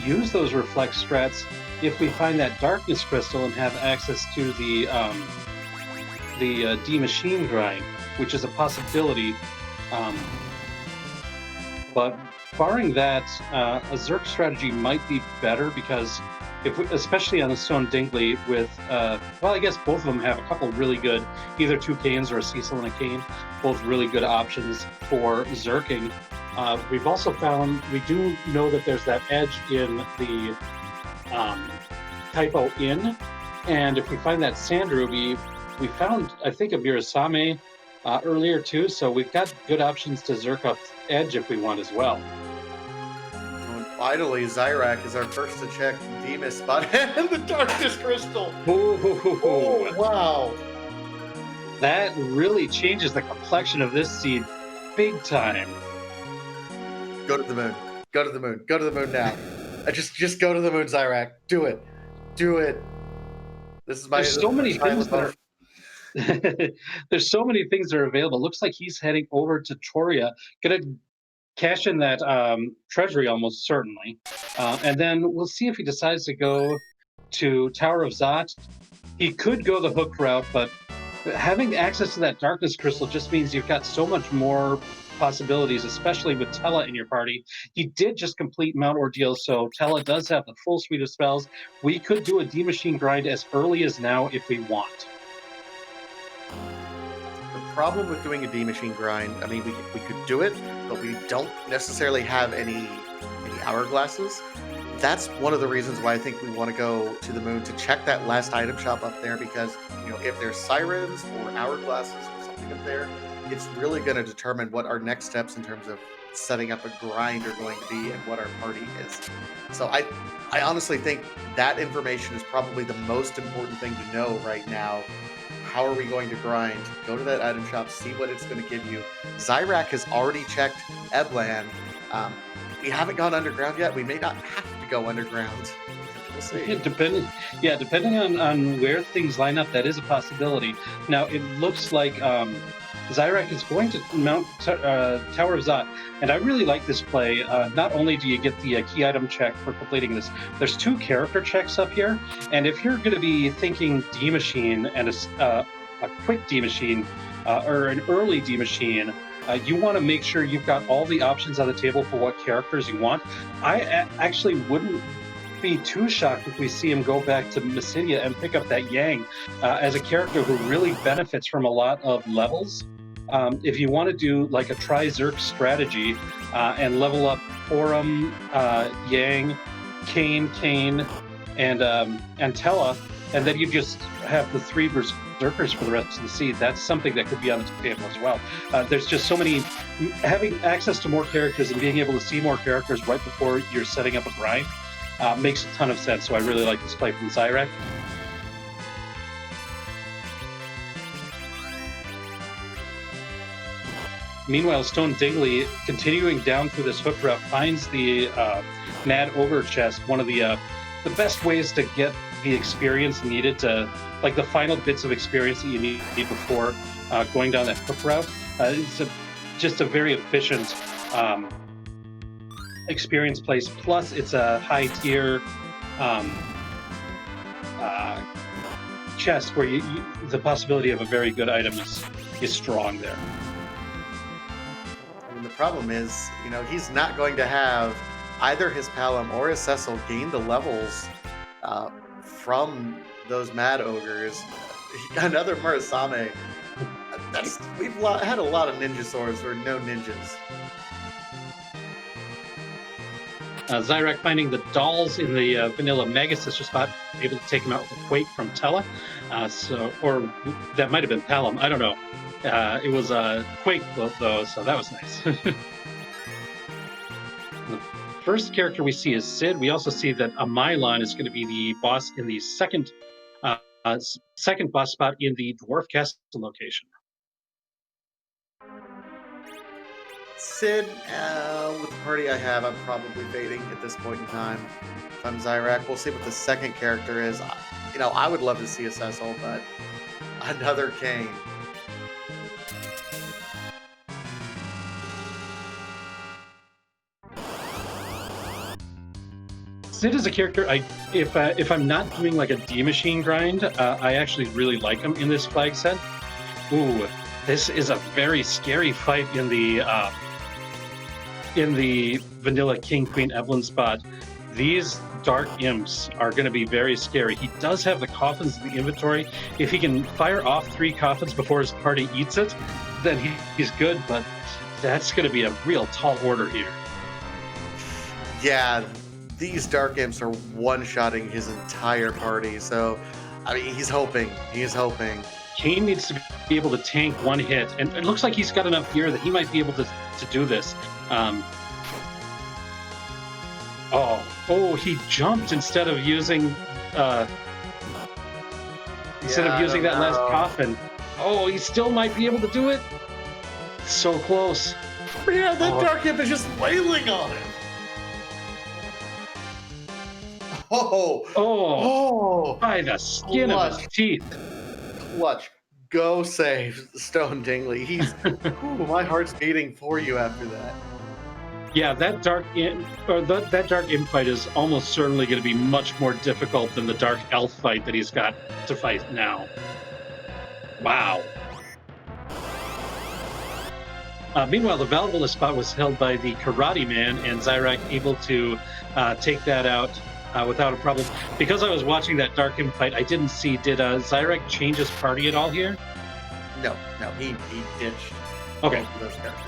use those reflect strats if we find that darkness crystal and have access to the D-machine grind, which is a possibility. But barring that, a Zerk strategy might be better because especially on the Stone Dingley with, well, I guess both of them have a couple really good, either 2 canes or a Cecil and a cane, both really good options for Zerking. We've also found, we do know that there's that edge in the Typo Inn, and if we find that Sand Ruby, we found, I think, a Mirasame earlier too, so we've got good options to Zerk up edge if we want as well. And finally, Zyrak is our first to check Threemus spot and the Darkness Crystal. Oh, wow. That really changes the complexion of this seed big time. Go to the moon. Go to the moon. Go to the moon now. Just go to the moon, Zyrak. Do it. Do it. This is my. There's so many things that are. There's so many things that are available. Looks like he's heading over to Toria. Gonna cash in that treasury almost certainly, and then we'll see if he decides to go to Tower of Zot. He could go the hook route, but having access to that darkness crystal just means you've got so much more possibilities, especially with Tella in your party. He did just complete Mount Ordeal, so Tella does have the full suite of spells. We could do a D-Machine grind as early as now if we want. The problem with doing a D-Machine grind, I mean, we could do it, but we don't necessarily have any hourglasses. That's one of the reasons why I think we want to go to the moon to check that last item shop up there, because, you know, if there's sirens or hourglasses or something up there, it's really going to determine what our next steps in terms of setting up a grind are going to be and what our party is. So I honestly think that information is probably the most important thing to know right now. How are we going to grind? Go to that item shop, see what it's going to give you. Zyrak has already checked Eblan. We haven't gone underground yet. We may not have to go underground. We'll see. Yeah, depending on where things line up, that is a possibility. Now, it looks like Zyrak is going to mount Tower of Zot, and I really like this play. Not only do you get the key item check for completing this, there's 2 character checks up here, and if you're going to be thinking D-Machine and a quick D-Machine or an early D-Machine, you want to make sure you've got all the options on the table for what characters you want. I actually wouldn't be too shocked if we see him go back to Mysidia and pick up that Yang as a character who really benefits from a lot of levels. If you want to do like a Tri-Zerk strategy and level up Porum, Yang, Kane, and Tella, and then you just have the 3 Berserkers for the rest of the seed, that's something that could be on the table as well. There's just so many, having access to more characters and being able to see more characters right before you're setting up a grind makes a ton of sense. So I really like this play from Zyrak. Meanwhile, Stone Dingley, continuing down through this hook route, finds the Mad Ogre chest, one of the best ways to get the experience needed to, like the final bits of experience that you need before going down that hook route. It's just a very efficient experience place. Plus, it's a high tier chest where the possibility of a very good item is strong there. I mean, the problem is, he's not going to have either his Palom or his Cecil gain the levels from those Mad Ogres. Another Murasame. We've had a lot of ninja swords or no ninjas. Zyrak finding the dolls in the vanilla Mega Sister spot, able to take him out with a Quake from Tella. Or that might have been Palom, I don't know. It was a Quake though, so that was nice. The first character we see is Sid. We also see that Amylon is going to be the boss in the second boss spot in the Dwarf Castle location. Sid, with the party I have, I'm probably fading at this point in time. If I'm Zyrak, we'll see what the second character is. I would love to see a Cecil, but another Kane. Sid is a character, if I'm not doing like a D Machine grind, I actually really like him in this flag set. Ooh, this is a very scary fight in the vanilla King Queen Evelyn spot. These dark imps are going to be very scary. He does have the coffins in the inventory. If he can fire off 3 coffins before his party eats it, then he's good, but that's going to be a real tall order here. Yeah, these dark imps are one-shotting his entire party, so I mean, he's hoping. Kane needs to be able to tank one hit, and it looks like he's got enough gear that he might be able to do this. He jumped instead of using that last coffin. Oh, he still might be able to do it. So close. Yeah, that dark imp is just wailing on him. By the skin of his teeth. Clutch. Go save Stone Dingley. My heart's beating for you after that. Yeah, that dark imp fight is almost certainly going to be much more difficult than the dark elf fight that he's got to fight now. Wow. Meanwhile, the Valhalla spot was held by the Karate Man, and Zyrak able to take that out without a problem. Because I was watching that dark imp fight, I didn't see, did Zyrak change his party at all here? No, he ditched those characters.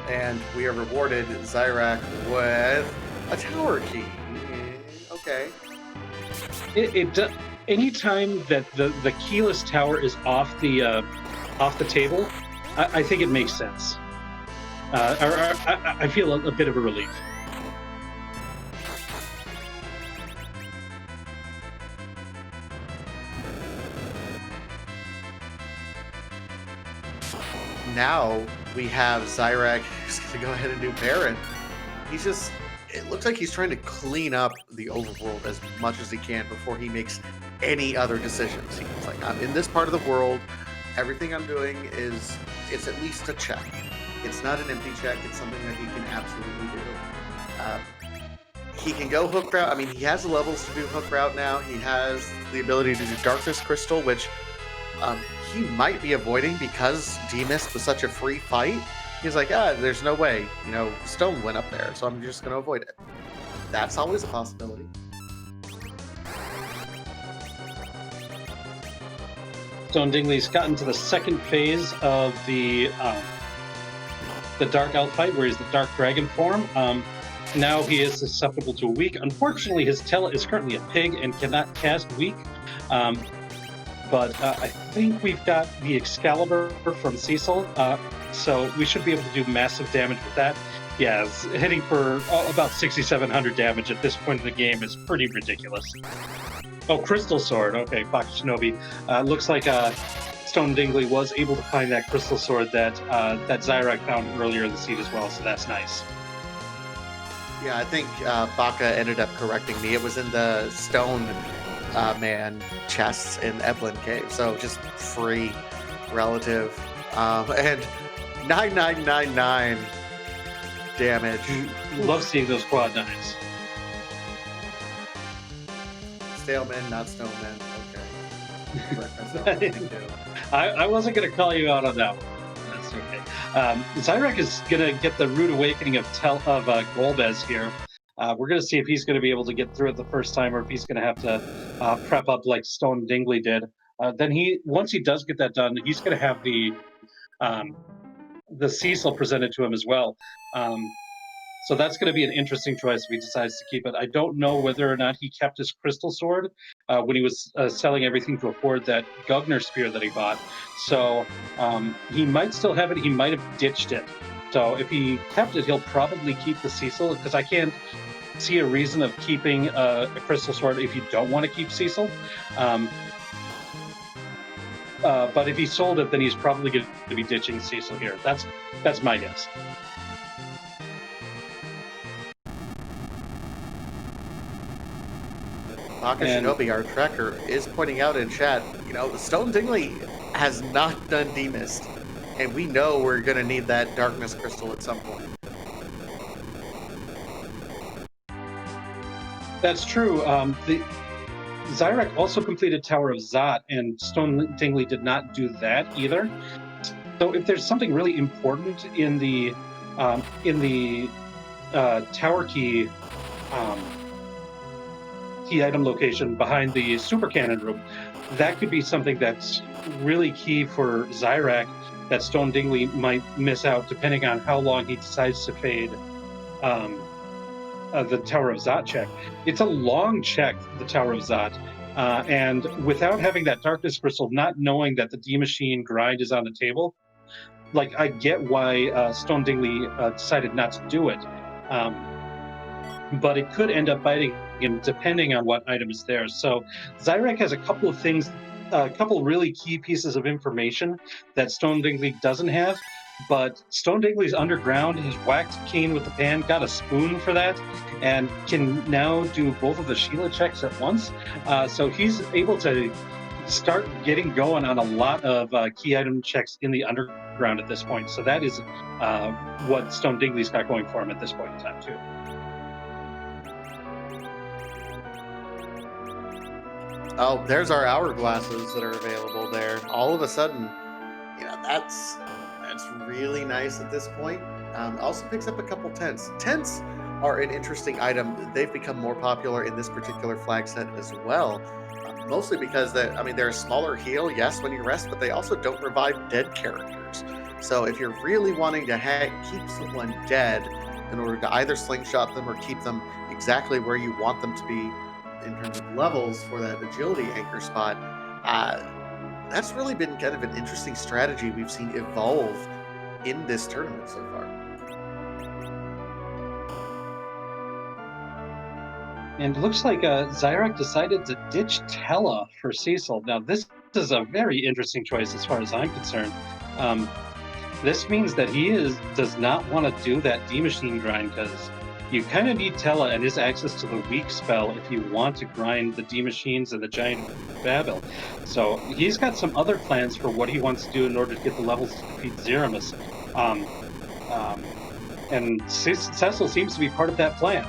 And we are rewarded Zyrak with a tower key. Okay. Anytime that the keyless tower is off the table, I think it makes sense. I feel a bit of a relief. Now we have Zyrak who's going to go ahead and do Baron. It looks like he's trying to clean up the overworld as much as he can before he makes any other decisions. He's like, I'm in this part of the world. Everything I'm doing it's at least a check. It's not an empty check. It's something that he can absolutely do. He can go hook route. I mean, he has the levels to do hook route now. He has the ability to do Darkness Crystal, which he might be avoiding because D-Mist was such a free fight. He's like, there's no way. Stone went up there, so I'm just going to avoid it. That's always a possibility. Stone Dingley's gotten to the second phase of the Dark Elf fight, where he's the Dark Dragon form. Now he is susceptible to Weak. Unfortunately, his Tella is currently a pig and cannot cast Weak. But I think we've got the Excalibur from Cecil, so we should be able to do massive damage with that. Yeah, hitting for about 6,700 damage at this point in the game is pretty ridiculous. Oh, Crystal Sword. Okay, Baka Shinobi. Looks like Stone Dingley was able to find that Crystal Sword that Zyrak found earlier in the seed as well, so that's nice. Yeah, I think Baka ended up correcting me. It was in the Stone Man chests in Evelyn Cave, so just free relative. And 9999 damage. Love seeing those quad nines. Stalemen, not Stonemen. Okay. I wasn't going to call you out on that one. That's okay. Zyrek is going to get the rude awakening of Golbez here. We're going to see if he's going to be able to get through it the first time, or if he's going to have to prep up like Stone Dingley did. Then once he does get that done, he's going to have the Cecil presented to him as well. So that's going to be an interesting choice if he decides to keep it. I don't know whether or not he kept his crystal sword when he was selling everything to afford that Gugner spear that he bought. So he might still have it. He might have ditched it. So if he kept it, he'll probably keep the Cecil, because I can't see a reason of keeping a crystal sword if you don't want to keep Cecil. But if he sold it, then he's probably going to be ditching Cecil here. That's my guess. Shinobi, our tracker, is pointing out in chat, Stone Dingley has not done demist, and we know we're going to need that darkness crystal at some point. That's true. Zyrek also completed Tower of Zot, and Stone Dingley did not do that either. So if there's something really important in the tower key item location behind the super cannon room, that could be something that's really key for Zyrek that Stone Dingley might miss out, depending on how long he decides to fade the Tower of Zot check. It's a long check, the Tower of Zot, and without having that darkness crystal, not knowing that the D machine grind is on the table, like, I get why Stone Dingley decided not to do it. But it could end up biting him depending on what item is there. So Zyrek has a couple of things, a couple really key pieces of information that Stone Dingley doesn't have. But Stone Dingley's underground, has whacked Kane with the pan, got a spoon for that, and can now do both of the Sheila checks at once. So he's able to start getting going on a lot of key item checks in the underground at this point. So that is what Stone Dingley's got going for him at this point in time, too. Oh, there's our hourglasses that are available there. All of a sudden, that's really nice at this point. Also picks up a couple tents. Tents are an interesting item. They've become more popular in this particular flag set as well. Mostly because they're a smaller heal, yes, when you rest, but they also don't revive dead characters. So if you're really wanting to keep someone dead in order to either slingshot them or keep them exactly where you want them to be in terms of levels for that agility anchor spot, that's really been kind of an interesting strategy we've seen evolve in this tournament so far. And it looks like Zyrek decided to ditch Tella for Cecil. Now, this is a very interesting choice as far as I'm concerned. This means that he does not want to do that D-Machine grind, because you kind of need Tella and his access to the weak spell if you want to grind the D-Machines and the Giant Babel. So he's got some other plans for what he wants to do in order to get the levels to defeat Threemus. And Cecil seems to be part of that plan.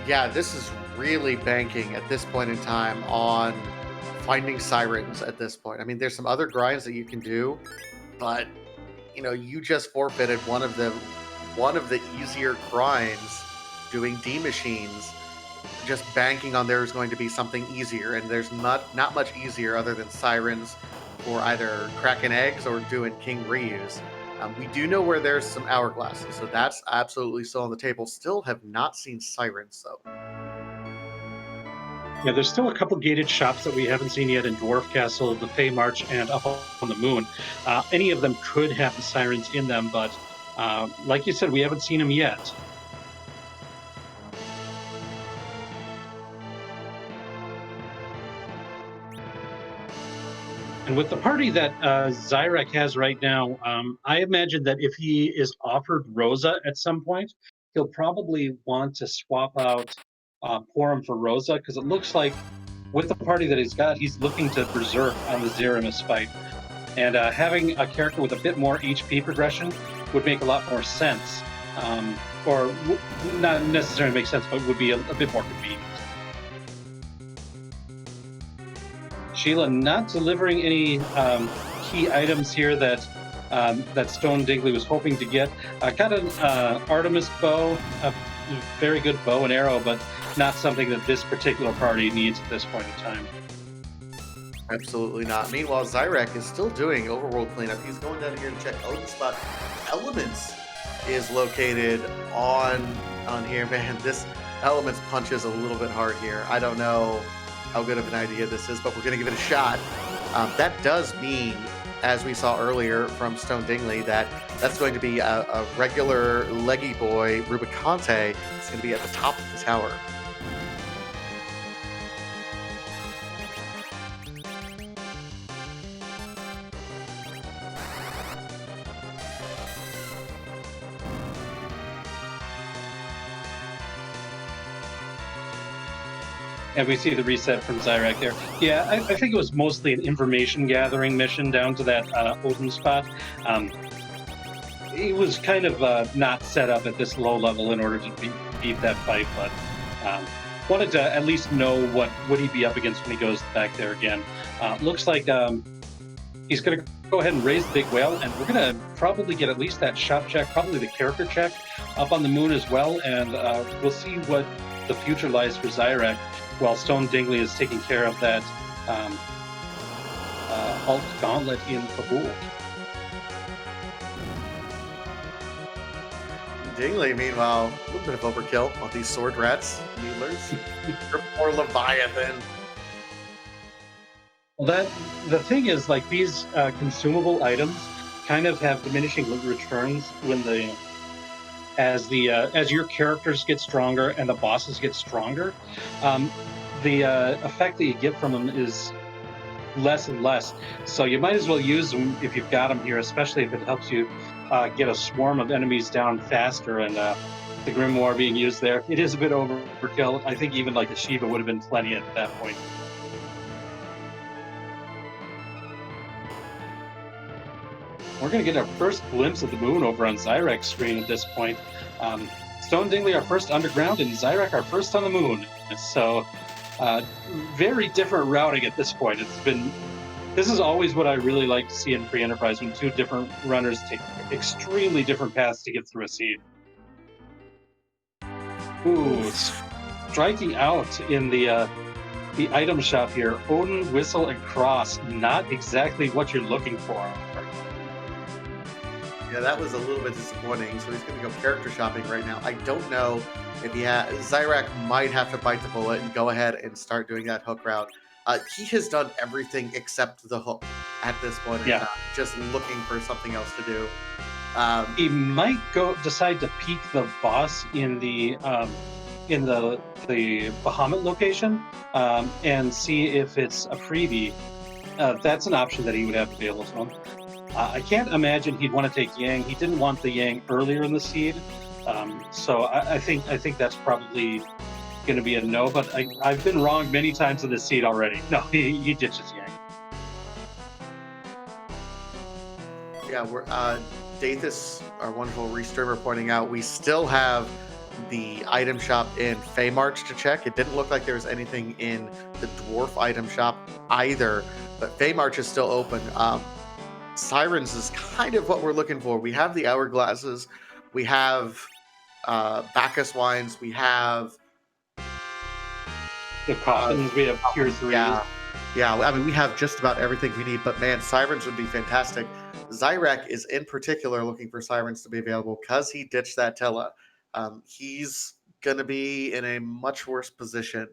Yeah, this is really banking at this point in time on finding sirens at this point. I mean, there's some other grinds that you can do, but you just forfeited one of the easier grinds, doing D machines. Just banking on there is going to be something easier, and there's not much easier other than sirens or either cracking eggs or doing King Ryu's. We do know where there's some hourglasses, so that's absolutely still on the table. Still have not seen sirens, though. Yeah, there's still a couple gated shops that we haven't seen yet in Dwarf Castle, the Fey March, and Up on the Moon. Any of them could have the sirens in them, but like you said, we haven't seen them yet. And with the party that Zyrek has right now, I imagine that if he is offered Rosa at some point, he'll probably want to swap out Porum for Rosa, because it looks like with the party that he's got, he's looking to berserk on the Threemus fight. And having a character with a bit more HP progression would make a lot more sense. Or not necessarily make sense, but would be a bit more convenient. Sheila not delivering any key items here that that Stone Dingley was hoping to get. Got an Artemis bow, a very good bow and arrow, but not something that this particular party needs at this point in time. Absolutely not. Meanwhile, Zyrek is still doing overworld cleanup. He's going down here to check Odin's spot. Elements is located on here. Man, this Elements punches a little bit hard here. I don't know how good of an idea this is, but we're going to give it a shot. That does mean, as we saw earlier from Stone Dingley, that's going to be a regular leggy boy, Rubicante. It's going to be at the top of the tower. And we see the reset from Zyrek there. Yeah, I think it was mostly an information gathering mission down to that Odin spot. It was kind of not set up at this low level in order to beat that fight, but wanted to at least know what would he be up against when he goes back there again. Looks like he's going to go ahead and raise the big whale, and we're going to probably get at least that shop check, probably the character check up on the moon as well, and we'll see what the future lies for Zyrek, while Stone Dingley is taking care of that alt gauntlet in Kabul. Dingley, meanwhile, a little bit of overkill on these sword rats, needlers, or Leviathan. Well, the thing is, like, these consumable items kind of have diminishing returns when as your characters get stronger and the bosses get stronger. The effect that you get from them is less and less. So you might as well use them if you've got them here, especially if it helps you get a swarm of enemies down faster. And the Grimoire being used there, it is a bit overkill. I think even like a Shiva would have been plenty at that point. We're going to get our first glimpse of the moon over on Zyrek's screen at this point. Stone Dingley our first underground, and Zyrek our first on the moon. So very different routing at this point. This is always what I really like to see in Free Enterprise, when two different runners take extremely different paths to get through a seed. Ooh, striking out in the item shop here. Odin, Whistle, and Cross. Not exactly what you're looking for. Yeah, that was a little bit disappointing. So he's going to go character shopping right now. I don't know if Zyrek might have to bite the bullet and go ahead and start doing that hook route. He has done everything except the hook at this point. Yeah, just looking for something else to do. He might decide to peek the boss in the Bahamut location and see if it's a freebie. That's an option that he would have available to him. I can't imagine he'd want to take Yang. He didn't want the Yang earlier in the seed, so I think that's probably going to be a no. But I've been wrong many times in this seed already. No, he ditches Yang. Yeah, we're Dathis, our wonderful restreamer, pointing out we still have the item shop in Feymarch to check. It didn't look like there was anything in the Dwarf item shop either, but Feymarch is still open. Sirens is kind of what we're looking for. We have the hourglasses, we have Bacchus wines, we have the coffins, we have Tier 3. Yeah, I mean, we have just about everything we need, but man, Sirens would be fantastic. Zyrek is in particular looking for Sirens to be available because he ditched that Tella. He's going to be in a much worse position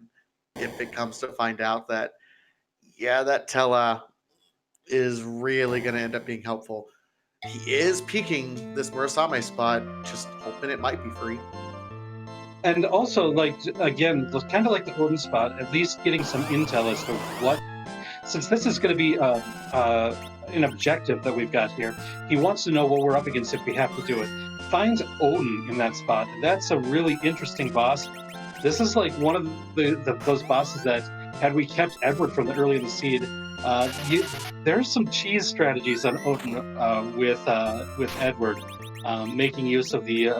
if it comes to find out that, that Tella is really going to end up being helpful. He is peeking this Murasame spot, just hoping it might be free. And also, like, again, kind of like the Odin spot, at least getting some intel as to what, since this is going to be an objective that we've got here, he wants to know what we're up against if we have to do it. Finds Odin in that spot. That's a really interesting boss. This is like one of those bosses that, had we kept Edward from the early in the seed, there's some cheese strategies on Odin with Edward, making use of the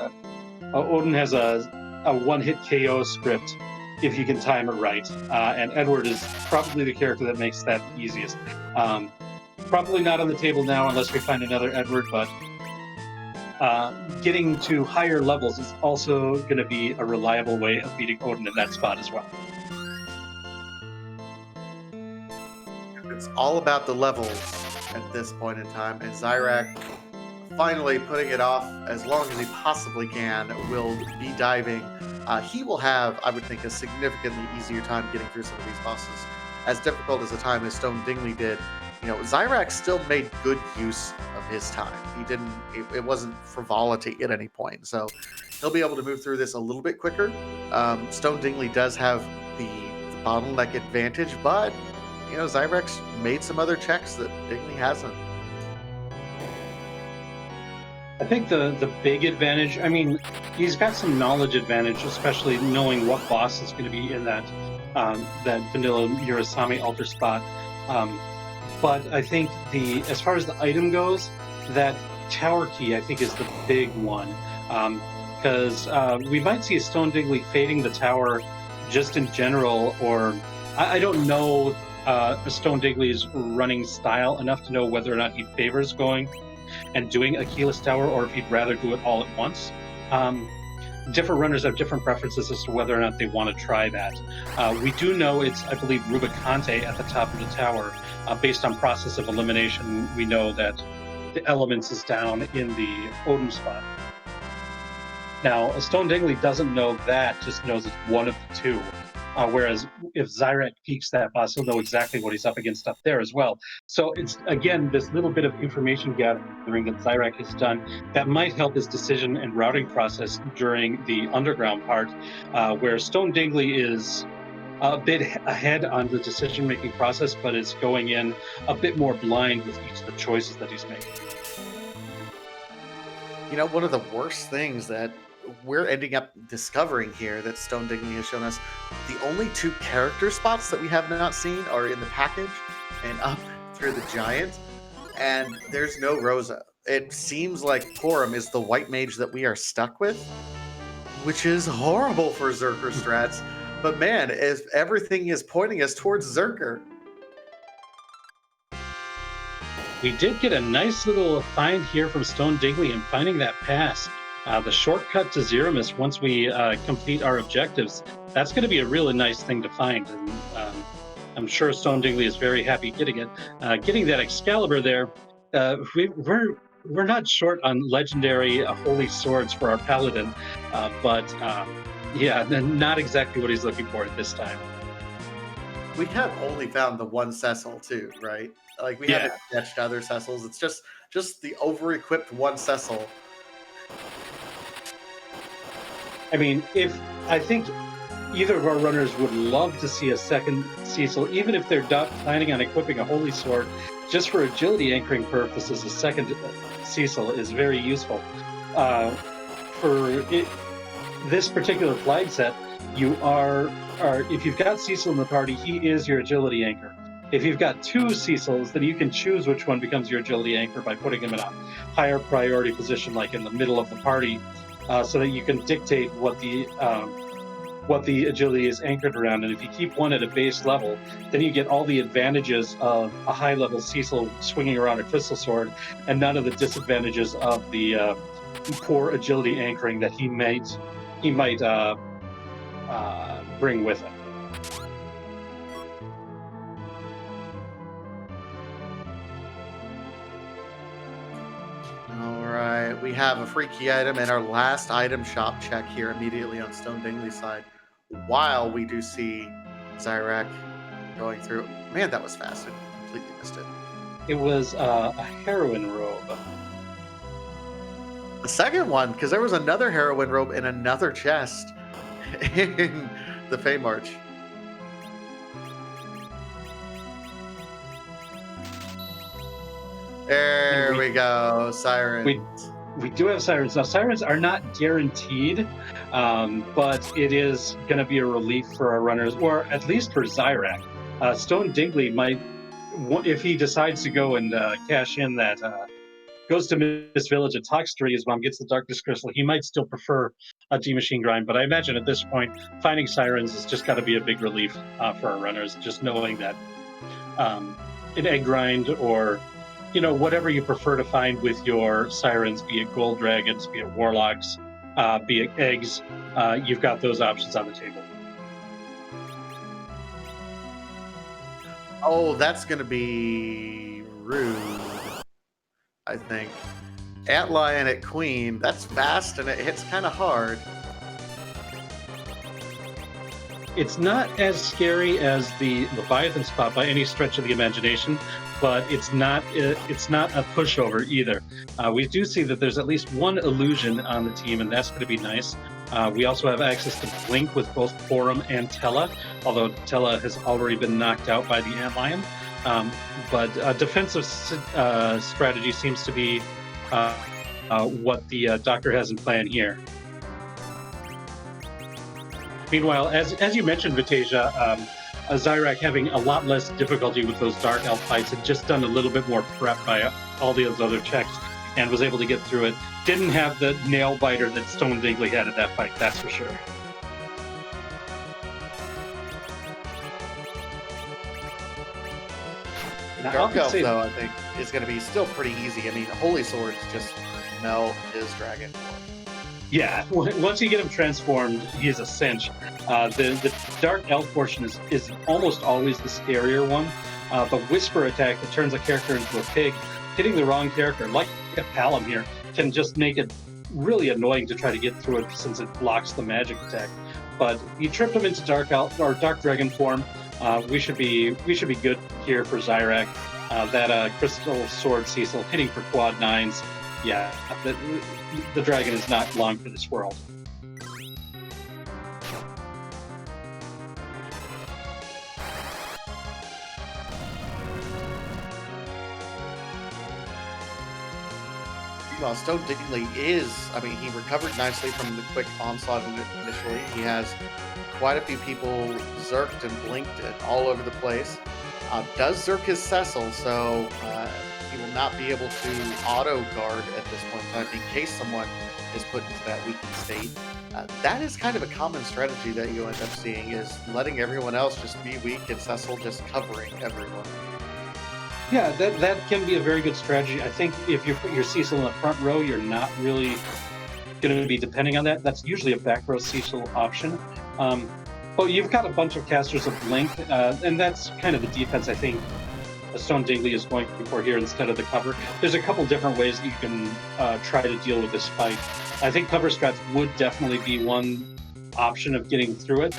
Odin has a one-hit KO script if you can time it right. And Edward is probably the character that makes that easiest. Probably not on the table now unless we find another Edward, but getting to higher levels is also going to be a reliable way of beating Odin in that spot as well. It's all about the levels at this point in time, and Zyrak, finally putting it off as long as he possibly can, will be diving. He will have, I would think, a significantly easier time getting through some of these bosses. As difficult as a time as Stone Dingley did, Zyrak still made good use of his time. He didn't, it wasn't frivolity at any point. So he'll be able to move through this a little bit quicker. Stone Dingley does have the bottleneck advantage, but Zyrek's made some other checks that Dingley hasn't. I think the big advantage, I mean, he's got some knowledge advantage, especially knowing what boss is going to be in that vanilla Murasame altar spot. But I think as far as the item goes, that tower key I think is the big one, because we might see a Stone Dingley fading the tower just in general, or I don't know Stone Dingley's running style enough to know whether or not he favors going and doing a keyless tower, or if he'd rather do it all at once. Different runners have different preferences as to whether or not they want to try that. We do know it's, I believe, Rubicante at the top of the tower. Based on process of elimination, we know that the elements is down in the Odin spot. Now, Stone Dingley doesn't know that, just knows it's one of the two. Whereas if Zyrak peeks that boss, he'll know exactly what he's up against up there as well. So it's, again, this little bit of information gathering that Zyrak has done that might help his decision and routing process during the underground part, where Stone Dingley is a bit ahead on the decision-making process, but is going in a bit more blind with each of the choices that he's making. One of the worst things that we're ending up discovering here that Stone Dingley has shown us, the only two character spots that we have not seen are in the package and up through the giant, and there's no Rosa. It seems like Porum is the white mage that we are stuck with, which is horrible for Zerker strats, but man, as everything is pointing us towards Zerker. We did get a nice little find here from Stone Dingley in finding that pass. The shortcut to Threemus, once we complete our objectives, that's going to be a really nice thing to find. And I'm sure Stone Dingley is very happy getting it. Getting that Excalibur there, we're not short on legendary holy swords for our paladin, but yeah, not exactly what he's looking for at this time. We have only found the one Cecil too, right? Like we haven't sketched other Cecils. It's just the over-equipped one Cecil. I mean, I think either of our runners would love to see a second Cecil, even if they're not planning on equipping a holy sword, just for agility anchoring purposes. A second Cecil is very useful. This particular flag set, if you've got Cecil in the party, he is your agility anchor. If you've got two Cecils, then you can choose which one becomes your agility anchor by putting him in a higher priority position, like in the middle of the party, so that you can dictate what the agility is anchored around. And if you keep one at a base level, then you get all the advantages of a high-level Cecil swinging around a crystal sword, and none of the disadvantages of the poor agility anchoring that he might bring with him. Alright, we have a freaky item and our last item shop check here immediately on Stone Dingley's side. While we do see Zyrak going through. Man, that was fast. I completely missed it. It was a heroine robe. The second one, because there was another heroine robe in another chest in the Fey March. There we go, sirens. We do have sirens. Now, sirens are not guaranteed, but it is going to be a relief for our runners, or at least for Zyrak. Stone Dingley might, if he decides to go and cash in that goes to Miss Village and talks to his mom, gets the Darkness Crystal, he might still prefer a D-Machine grind. But I imagine at this point, finding Sirens has just got to be a big relief for our runners, just knowing that an egg grind or whatever you prefer to find with your Sirens, be it Gold Dragons, be it Warlocks, be it eggs, you've got those options on the table. Oh, that's going to be rude, I think. Antlion at Queen, that's fast and it hits kind of hard. It's not as scary as the Leviathan spot by any stretch of the imagination, but it's not a pushover either. We do see that there's at least one illusion on the team, and that's going to be nice. We also have access to Blink with both Forum and Tella, although Tella has already been knocked out by the Antlion. But defensive strategy seems to be what the Doctor has in plan here. Meanwhile, as you mentioned, Vitasia, Zyrak having a lot less difficulty with those Dark Elf fights, had just done a little bit more prep by all the other checks and was able to get through it. Didn't have the nail biter that Stone Dingley had at that fight, that's for sure. Dark Elf, though, I think, is going to be still pretty easy. I mean, Holy Swords just melt his dragon. Yeah, once you get him transformed, he is a cinch. The Dark Elf portion is almost always the scarier one. The Whisper attack that turns a character into a pig, hitting the wrong character, like a Palom here, can just make it really annoying to try to get through it since it blocks the magic attack. But you tripped him into Dark Elf or Dark Dragon form. We should be good here for Zyrak. That Crystal Sword Cecil hitting for quad 9s. Yeah, the dragon is not long for this world. Well, Stone Dingley he recovered nicely from the quick onslaught initially. He has quite a few people zerked and blinked all over the place. Does zerk his Cecil, so he will not be able to auto guard at this point in time in case someone is put into that weakened state. That is kind of a common strategy that you end up seeing, is letting everyone else just be weak and Cecil just covering everyone. Yeah, that can be a very good strategy. I think if you put your Cecil in the front row, you're not really going to be depending on that. That's usually a back row Cecil option. But you've got a bunch of casters of Blink, and that's kind of the defense I think Stone Dingley is going for here instead of the cover. There's a couple different ways that you can try to deal with this fight. I think cover strats would definitely be one option of getting through it,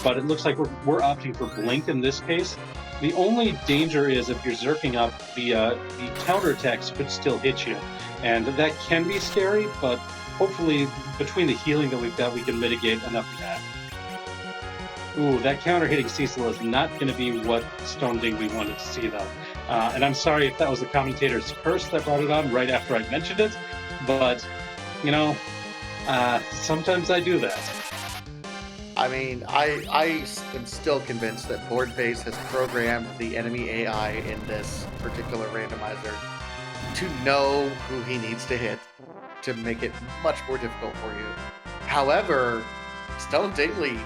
but it looks like we're opting for Blink in this case. The only danger is if you're zerking up, the counterattacks could still hit you, and that can be scary, but hopefully between the healing that we've got, we can mitigate enough of that. Ooh, that counter hitting Cecil is not going to be what Stone Dingley wanted to see, though. And I'm sorry if that was the commentator's curse that brought it on right after I mentioned it, but, sometimes I do that. I mean, I am still convinced that Boardface has programmed the enemy AI in this particular randomizer to know who he needs to hit to make it much more difficult for you. However, Stone Dingley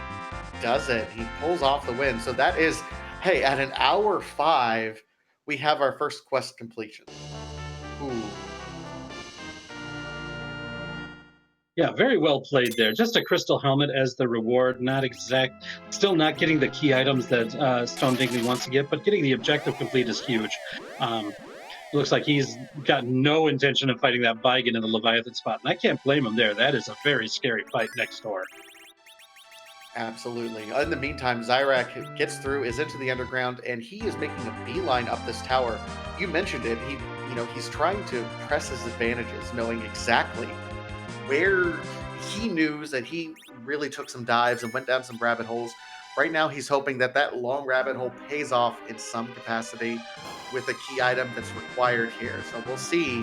does it. He pulls off the win. So that is, hey, at an hour 5, we have our first quest completion. Ooh. Yeah, very well played there. Just a crystal helmet as the reward. Still not getting the key items that Stone Dingley wants to get, but getting the objective complete is huge. Looks like he's got no intention of fighting that Vigan in the Leviathan spot, and I can't blame him there. That is a very scary fight next door. Absolutely. In the meantime, Zyrak gets through, is into the underground, and he is making a beeline up this tower. You mentioned it. He's trying to press his advantages, knowing exactly where he knew that he really took some dives and went down some rabbit holes. Right now, he's hoping that long rabbit hole pays off in some capacity with a key item that's required here. So we'll see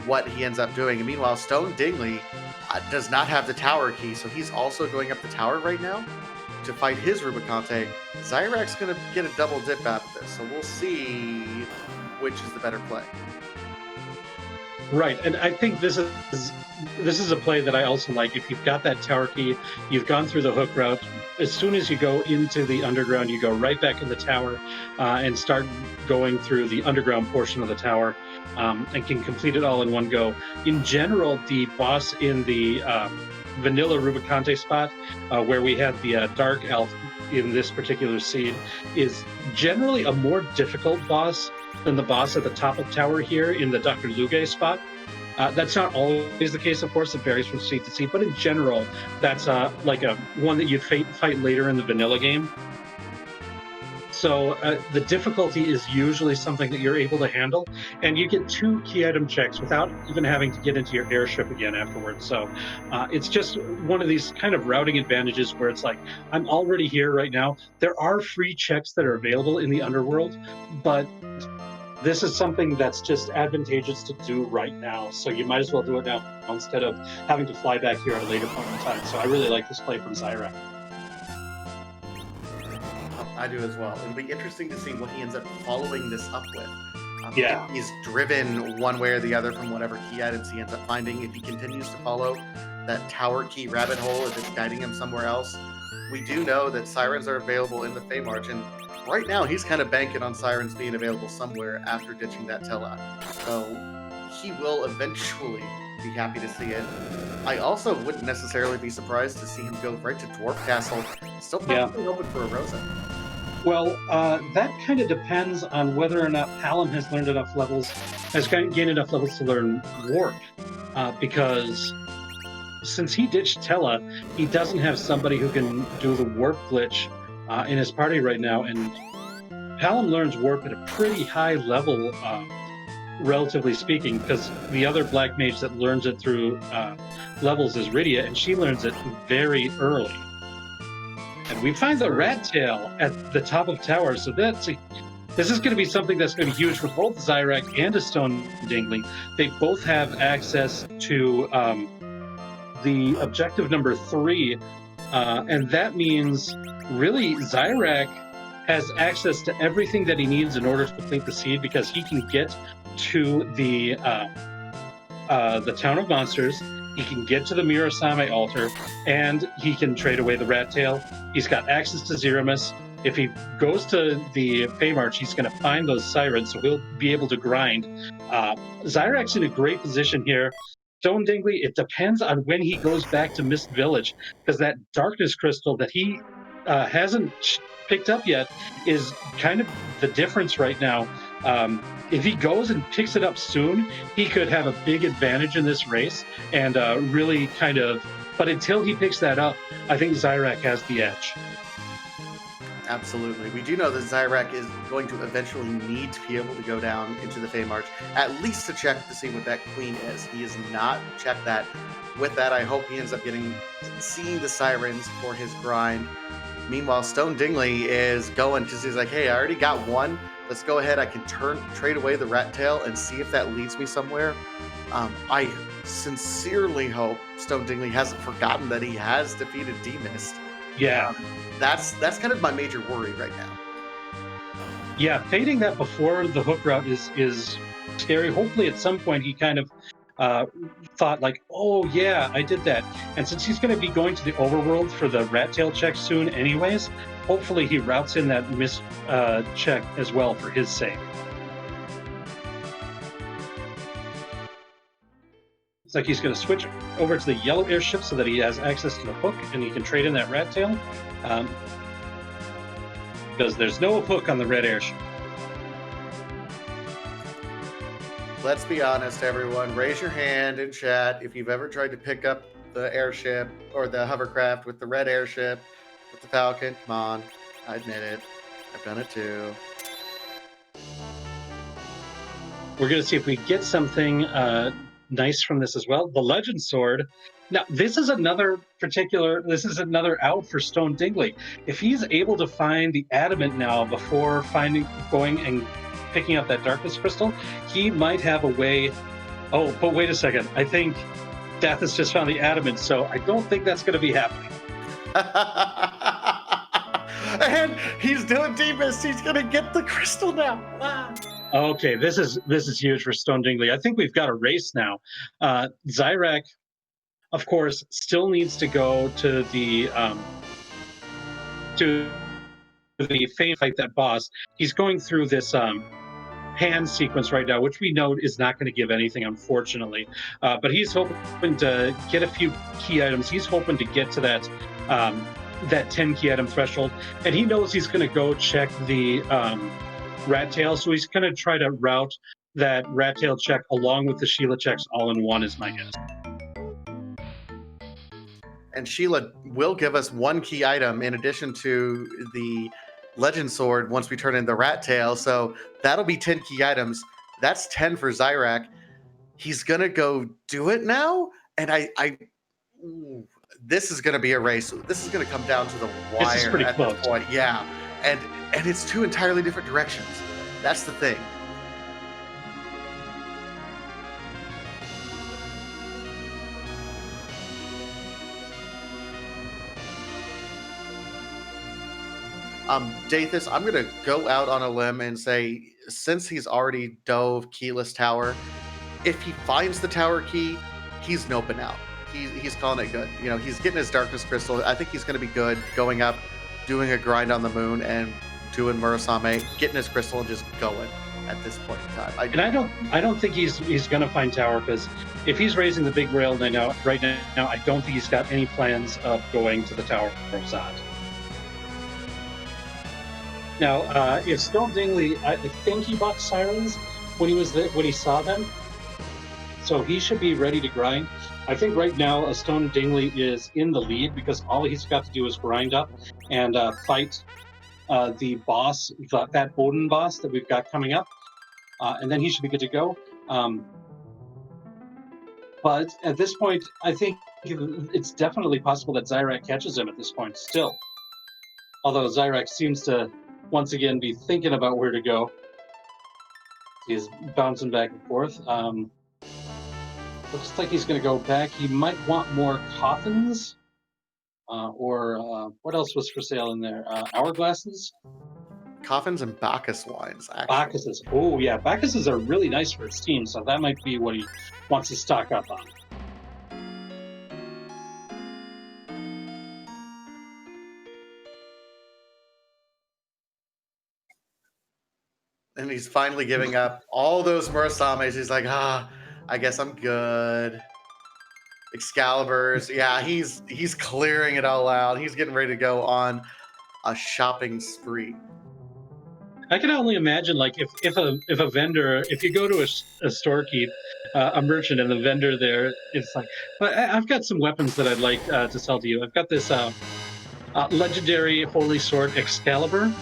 what he ends up doing. And meanwhile, Stone Dingley does not have the tower key, so he's also going up the tower right now to fight his Rubicante. Zyrak's going to get a double dip out of this, so we'll see which is the better play. Right, and I think this is a play that I also like. If you've got that tower key, you've gone through the hook route. As soon as you go into the underground, you go right back in the tower and start going through the underground portion of the tower, and can complete it all in one go. In general, the boss in the vanilla Rubicante spot, where we had the dark elf in this particular scene, is generally a more difficult boss than the boss at the top of tower here in the Dr. Luge spot. That's not always the case, of course. It varies from seat to seat, but in general, that's like a one that you'd fight later in the vanilla game. So the difficulty is usually something that you're able to handle, and you get 2 key item checks without even having to get into your airship again afterwards. So it's just one of these kind of routing advantages where it's like, I'm already here right now. There are free checks that are available in the underworld, but this is something that's just advantageous to do right now. So you might as well do it now instead of having to fly back here at a later point in time. So I really like this play from Zyrak. I do as well. It'll be interesting to see what he ends up following this up with. Yeah. If he's driven one way or the other from whatever key items he ends up finding. If he continues to follow that tower key rabbit hole, if it's guiding him somewhere else. We do know that sirens are available in the Feymarch, and right now he's kind of banking on sirens being available somewhere after ditching that Tella. So he will eventually be happy to see it. I also wouldn't necessarily be surprised to see him go right to Dwarf Castle. Still probably hoping for a Rosa. Well, that kind of depends on whether or not Palom has learned enough levels, has gained enough levels to learn Warp, because since he ditched Tella, he doesn't have somebody who can do the Warp glitch in his party right now, and Palom learns Warp at a pretty high level, relatively speaking, because the other Black Mage that learns it through levels is Rydia, and she learns it very early. And we find the rat tail at the top of tower, so this is going to be something that's going to be huge for both Zyrak and a Stone Dingley. They both have access to the objective number 3, and that means really Zyrak has access to everything that he needs in order to complete the seed, because he can get to the Town of Monsters. He can get to the Mirasame altar, and he can trade away the rat tail. He's got access to Threemus. If he goes to the Feymarch, he's going to find those sirens, so he'll be able to grind. Zyrak's in a great position here. Stone Dingley, it depends on when he goes back to Mist Village, because that darkness crystal that he hasn't picked up yet is kind of the difference right now. If he goes and picks it up soon, he could have a big advantage in this race and really kind of. But until he picks that up, I think Zyrak has the edge. Absolutely. We do know that Zyrak is going to eventually need to be able to go down into the Feymarch, at least to check to see what that queen is. He has not checked that. With that, I hope he ends up seeing the sirens for his grind. Meanwhile, Stone Dingley is going because he's like, hey, I already got one. Let's go ahead. I can trade away the rat tail and see if that leads me somewhere. I sincerely hope Stone Dingley hasn't forgotten that he has defeated D-Mist. Yeah. That's kind of my major worry right now. Yeah, fading that before the hook route is scary. Hopefully at some point he kind of thought like, oh yeah, I did that. And since he's going to be going to the overworld for the rat tail check soon anyways, hopefully he routes in that miss check as well for his sake. It's like he's going to switch over to the yellow airship so that he has access to the hook and he can trade in that rat tail. Because there's no hook on the red airship. Let's be honest, everyone. Raise your hand in chat if you've ever tried to pick up the airship or the hovercraft with the red airship, with the Falcon. Come on. I admit it. I've done it too. We're going to see if we get something nice from this as well. The Legend Sword. Now, this is another out for Stone Dingley. If he's able to find the adamant now before going and picking up that darkness crystal, he might have a way. Oh, but wait a second. I think Death has just found the adamant, so I don't think that's going to be happening. And he's doing D-Mist. He's going to get the crystal now. Ah. Okay, this is huge for Stone Dingley. I think we've got a race now. Zyrak, of course, still needs to go to the Fame fight that boss. He's going through this hand sequence right now, which we know is not going to give anything, unfortunately. But he's hoping to get a few key items. He's hoping to get to that 10 key item threshold, and he knows he's going to go check the rat tail. So he's going to try to route that rat tail check along with the Sheila checks all in one, is my guess. And Sheila will give us one key item in addition to the Legend Sword once we turn in the rat tail. So that'll be 10 key items. That's 10 for Zyrak. He's gonna go do it now, and this is gonna be a race. This is gonna come down to the wire This is pretty at close. this point. Yeah, and it's two entirely different directions. That's the thing. Dathus, I'm gonna go out on a limb and say, since he's already dove keyless tower, if he finds the tower key, he's noping out. He's calling it good. You know, he's getting his darkness crystal. I think he's going to be good going up, doing a grind on the moon, and doing Murasame, getting his crystal and just going at this point in time. I don't think he's going to find tower, because if he's raising the big rail right now, I don't think he's got any plans of going to the tower of Zod. Now, if Stone Dingley, I think he bought sirens when he saw them, so he should be ready to grind. I think right now Stone Dingley is in the lead because all he's got to do is grind up and fight the boss, that Odin boss that we've got coming up, and then he should be good to go. But at this point, I think it's definitely possible that Zyrak catches him at this point still. Although Zyrak seems to once again be thinking about where to go. He's bouncing back and forth. Looks like he's going to go back. He might want more coffins, or what else was for sale in there? Hourglasses? Coffins and Bacchus wines, actually. Bacchuses. Oh, yeah. Bacchuses are really nice for his team, so that might be what he wants to stock up on. And he's finally giving up all those Murasames. He's like, I guess I'm good. Excaliburs, yeah, he's clearing it all out. He's getting ready to go on a shopping spree. I can only imagine, like, if a vendor, if you go to a storekeep, a merchant, and the vendor there is like, I've got some weapons that I'd like to sell to you. I've got this legendary holy sword Excalibur.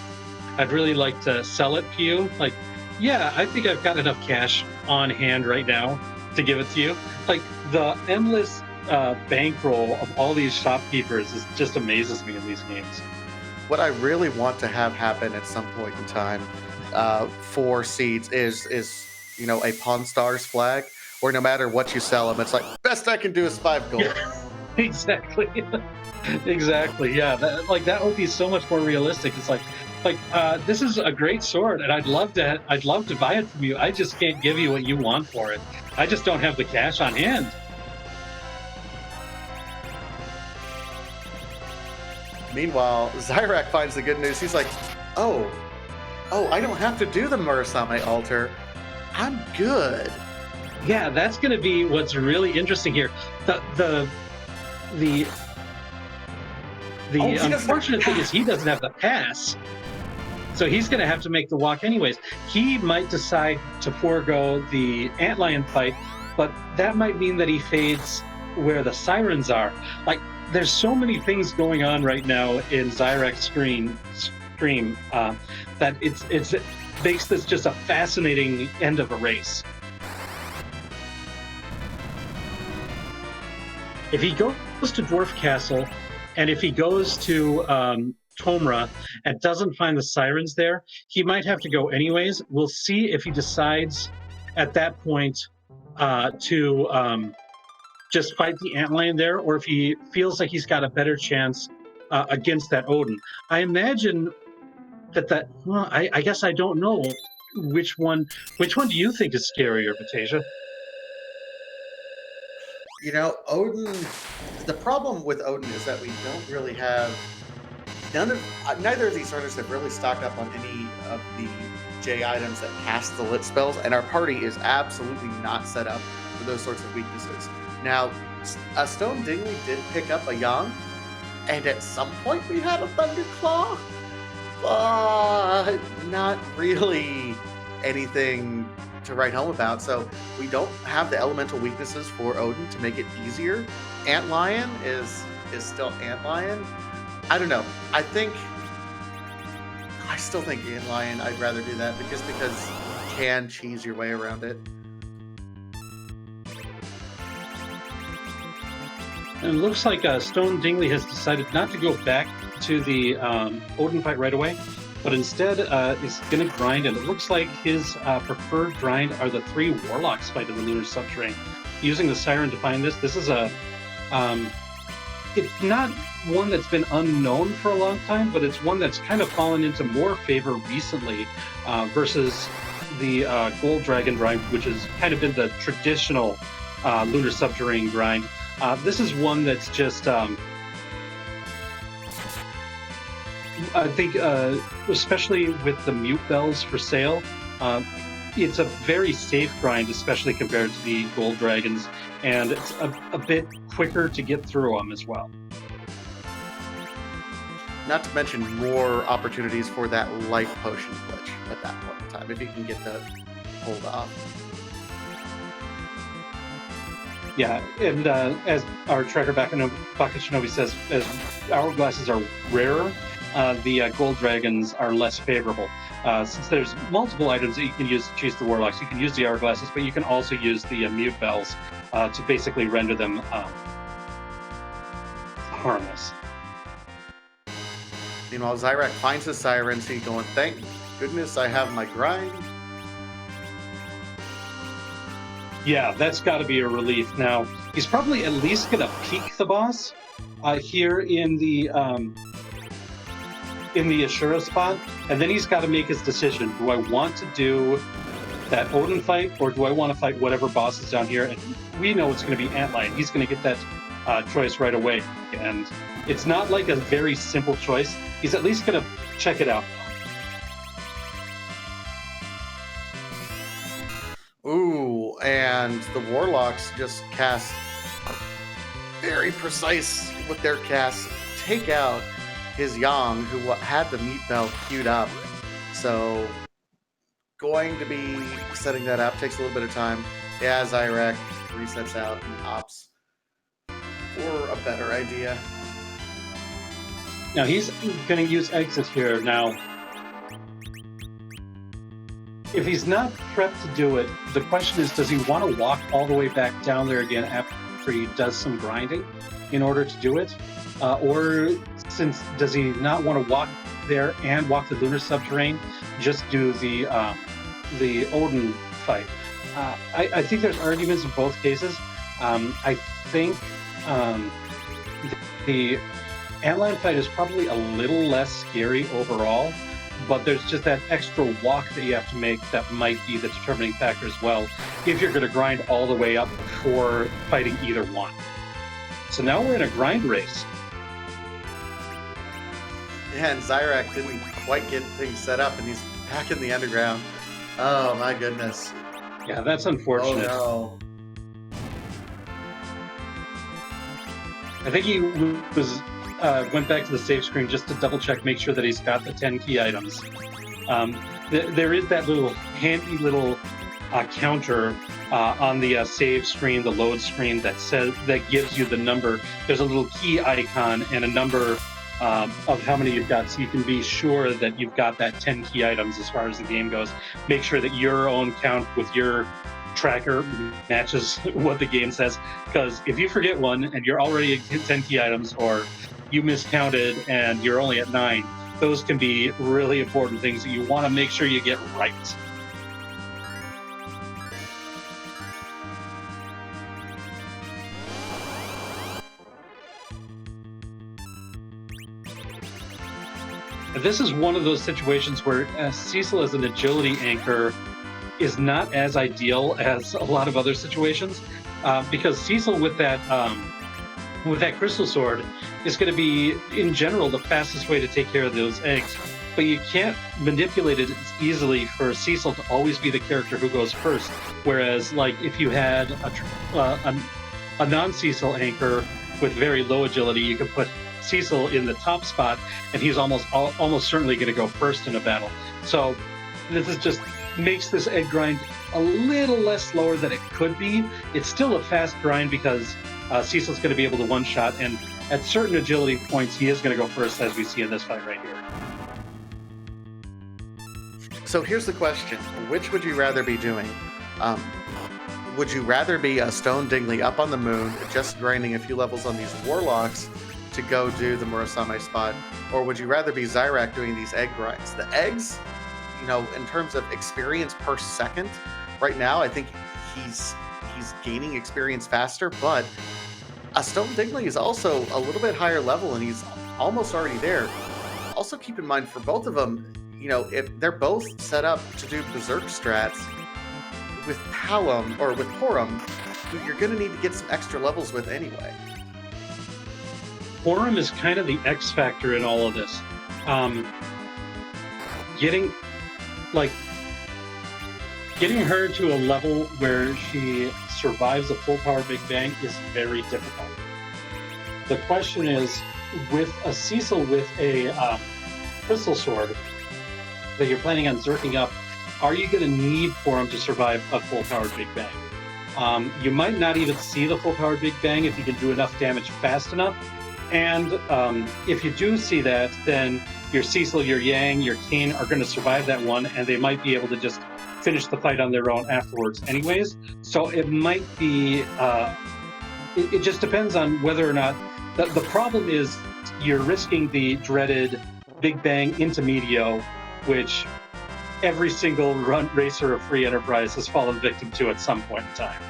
I'd really like to sell it to you. Like, yeah, I think I've got enough cash on hand right now to give it to you. Like, the endless bankroll of all these shopkeepers just amazes me in these games. What I really want to have happen at some point in time for Seeds is a Pawn Stars flag, where no matter what you sell them, it's like, best I can do is 5 gold. Exactly. Exactly. Yeah. That would be so much more realistic. It's like this is a great sword, and I'd love to buy it from you. I just can't give you what you want for it. I just don't have the cash on hand. Meanwhile, Zyrak finds the good news. He's like, oh, I don't have to do the Murasame altar. I'm good. Yeah, that's going to be what's really interesting here. The unfortunate thing is he doesn't have the pass. So he's going to have to make the walk anyways. He might decide to forego the antlion fight, but that might mean that he fades where the sirens are. Like, there's so many things going on right now in Zyrak's stream that it makes this just a fascinating end of a race. If he goes to Dwarf Castle, and if he goes to Tomra and doesn't find the sirens there, he might have to go anyways. We'll see if he decides at that point to just fight the antlion there, or if he feels like he's got a better chance against that Odin. I imagine I guess I don't know. which one do you think is scarier, Batasia? Odin. The problem with Odin is that we don't really have neither of these runners have really stocked up on any of the J items that cast the lit spells, and our party is absolutely not set up for those sorts of weaknesses. Now, Stone Dingley did pick up a Yang, and at some point we had a Thunderclaw, but not really anything to write home about. So we don't have the elemental weaknesses for Odin to make it easier. Antlion is still Antlion. I don't know. I still think Antlion. I'd rather do that because you can cheese your way around it. And it looks like Stone Dingley has decided not to go back to the Odin fight right away, but instead is going to grind. And it looks like his preferred grind are the 3 Warlocks fight in the Lunar Subterrane. Using the Siren to find this. This is it's not one that's been unknown for a long time, but it's one that's kind of fallen into more favor recently versus the Gold Dragon grind, which has kind of been the traditional Lunar Subterrane grind. This is one that's just, I think, especially with the mute bells for sale, it's a very safe grind, especially compared to the Gold Dragons, and it's a bit quicker to get through them as well. Not to mention more opportunities for that life potion glitch at that point in time, if you can get that pulled off. Yeah, and as our tracker Bakashinobi says, as hourglasses are rarer, the Gold Dragons are less favorable. Since there's multiple items that you can use to chase the Warlocks, you can use the hourglasses, but you can also use the mute bells to basically render them harmless. Meanwhile, Zyrak finds his Sirens, he's going, thank goodness I have my grind. Yeah, that's got to be a relief. Now, he's probably at least going to peek the boss here in the Ashura spot, and then he's got to make his decision. Do I want to do that Odin fight, or do I want to fight whatever boss is down here? And we know it's going to be Antlion. He's going to get that choice right away. And it's not like a very simple choice. He's at least going to check it out. Ooh, and the Warlocks just cast very precise with their cast. Take out his Yang, who had the meat bell queued up. So, going to be setting that up. Takes a little bit of time. Yeah, Zyrak resets out and opts for a better idea. Now, he's going to use exit here. Now, if he's not prepped to do it, the question is, does he want to walk all the way back down there again after he does some grinding in order to do it? Or does he not want to walk there and walk the Lunar Subterrane, just do the Odin fight? I think there's arguments in both cases. I think the Antlion fight is probably a little less scary overall, but there's just that extra walk that you have to make that might be the determining factor as well, if you're going to grind all the way up before fighting either one. So now we're in a grind race. Yeah, and Zyrak didn't quite get things set up, and he's back in the underground. Oh, my goodness. Yeah, that's unfortunate. Oh, no. I think he went back to the save screen just to double check, make sure that he's got the 10 key items. There is that little handy little counter on the save screen, the load screen that gives you the number. There's a little key icon and a number of how many you've got, so you can be sure that you've got that 10 key items as far as the game goes. Make sure that your own count with your tracker matches what the game says, because if you forget one and you're already at 10 key items, or you miscounted and you're only at 9, those can be really important things that you want to make sure you get right. This is one of those situations where Cecil as an agility anchor is not as ideal as a lot of other situations, because Cecil with that crystal sword is going to be, in general, the fastest way to take care of those eggs. But you can't manipulate it as easily for Cecil to always be the character who goes first. Whereas, like, if you had a non-Cecil anchor with very low agility, you could put Cecil in the top spot, and he's almost certainly going to go first in a battle. So this is just makes this egg grind a little less slower than it could be. It's still a fast grind because Cecil's going to be able to one-shot, and at certain agility points, he is going to go first, as we see in this fight right here. So here's the question. Which would you rather be doing? Would you rather be a Stone Dingley up on the moon, just grinding a few levels on these warlocks to go do the Murasame spot? Or would you rather be Zyrak doing these egg grinds? The eggs, you know, in terms of experience per second, right now, I think he's gaining experience faster, but a Stone Dingley is also a little bit higher level and he's almost already there. Also keep in mind for both of them, you know, if they're both set up to do Berserk strats, with Palom, or with Porum, who you're going to need to get some extra levels with anyway. Porum is kind of the X factor in all of this. Getting her to a level where she survives a full power Big Bang is very difficult. The question is, with a Cecil with a crystal sword that you're planning on zerking up, are you going to need Porum to survive a full powered Big Bang? You might not even see the full powered Big Bang if you can do enough damage fast enough. And if you do see that, then your Cecil, your Yang, your Kane are going to survive that one, and they might be able to just finish the fight on their own afterwards anyways. So it might be, it just depends on whether or not, the problem is you're risking the dreaded Big Bang into Medio, which every single racer of Free Enterprise has fallen victim to at some point in time.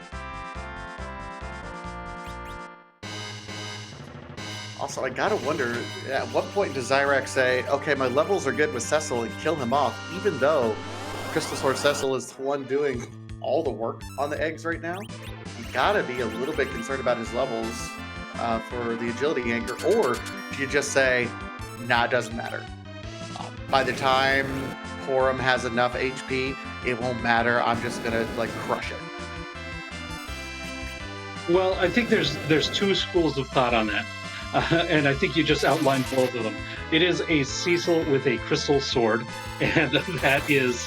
Also, I gotta wonder, at what point does Zyrak say, okay, my levels are good with Cecil, and kill him off, even though Crystal Sword Cecil is the one doing all the work on the eggs right now? You gotta be a little bit concerned about his levels for the agility anchor, or do you just say, nah, it doesn't matter. By the time Porum has enough HP, it won't matter, I'm just gonna, like, crush it. Well, I think there's two schools of thought on that. And I think you just outlined both of them. It is a Cecil with a crystal sword, and that is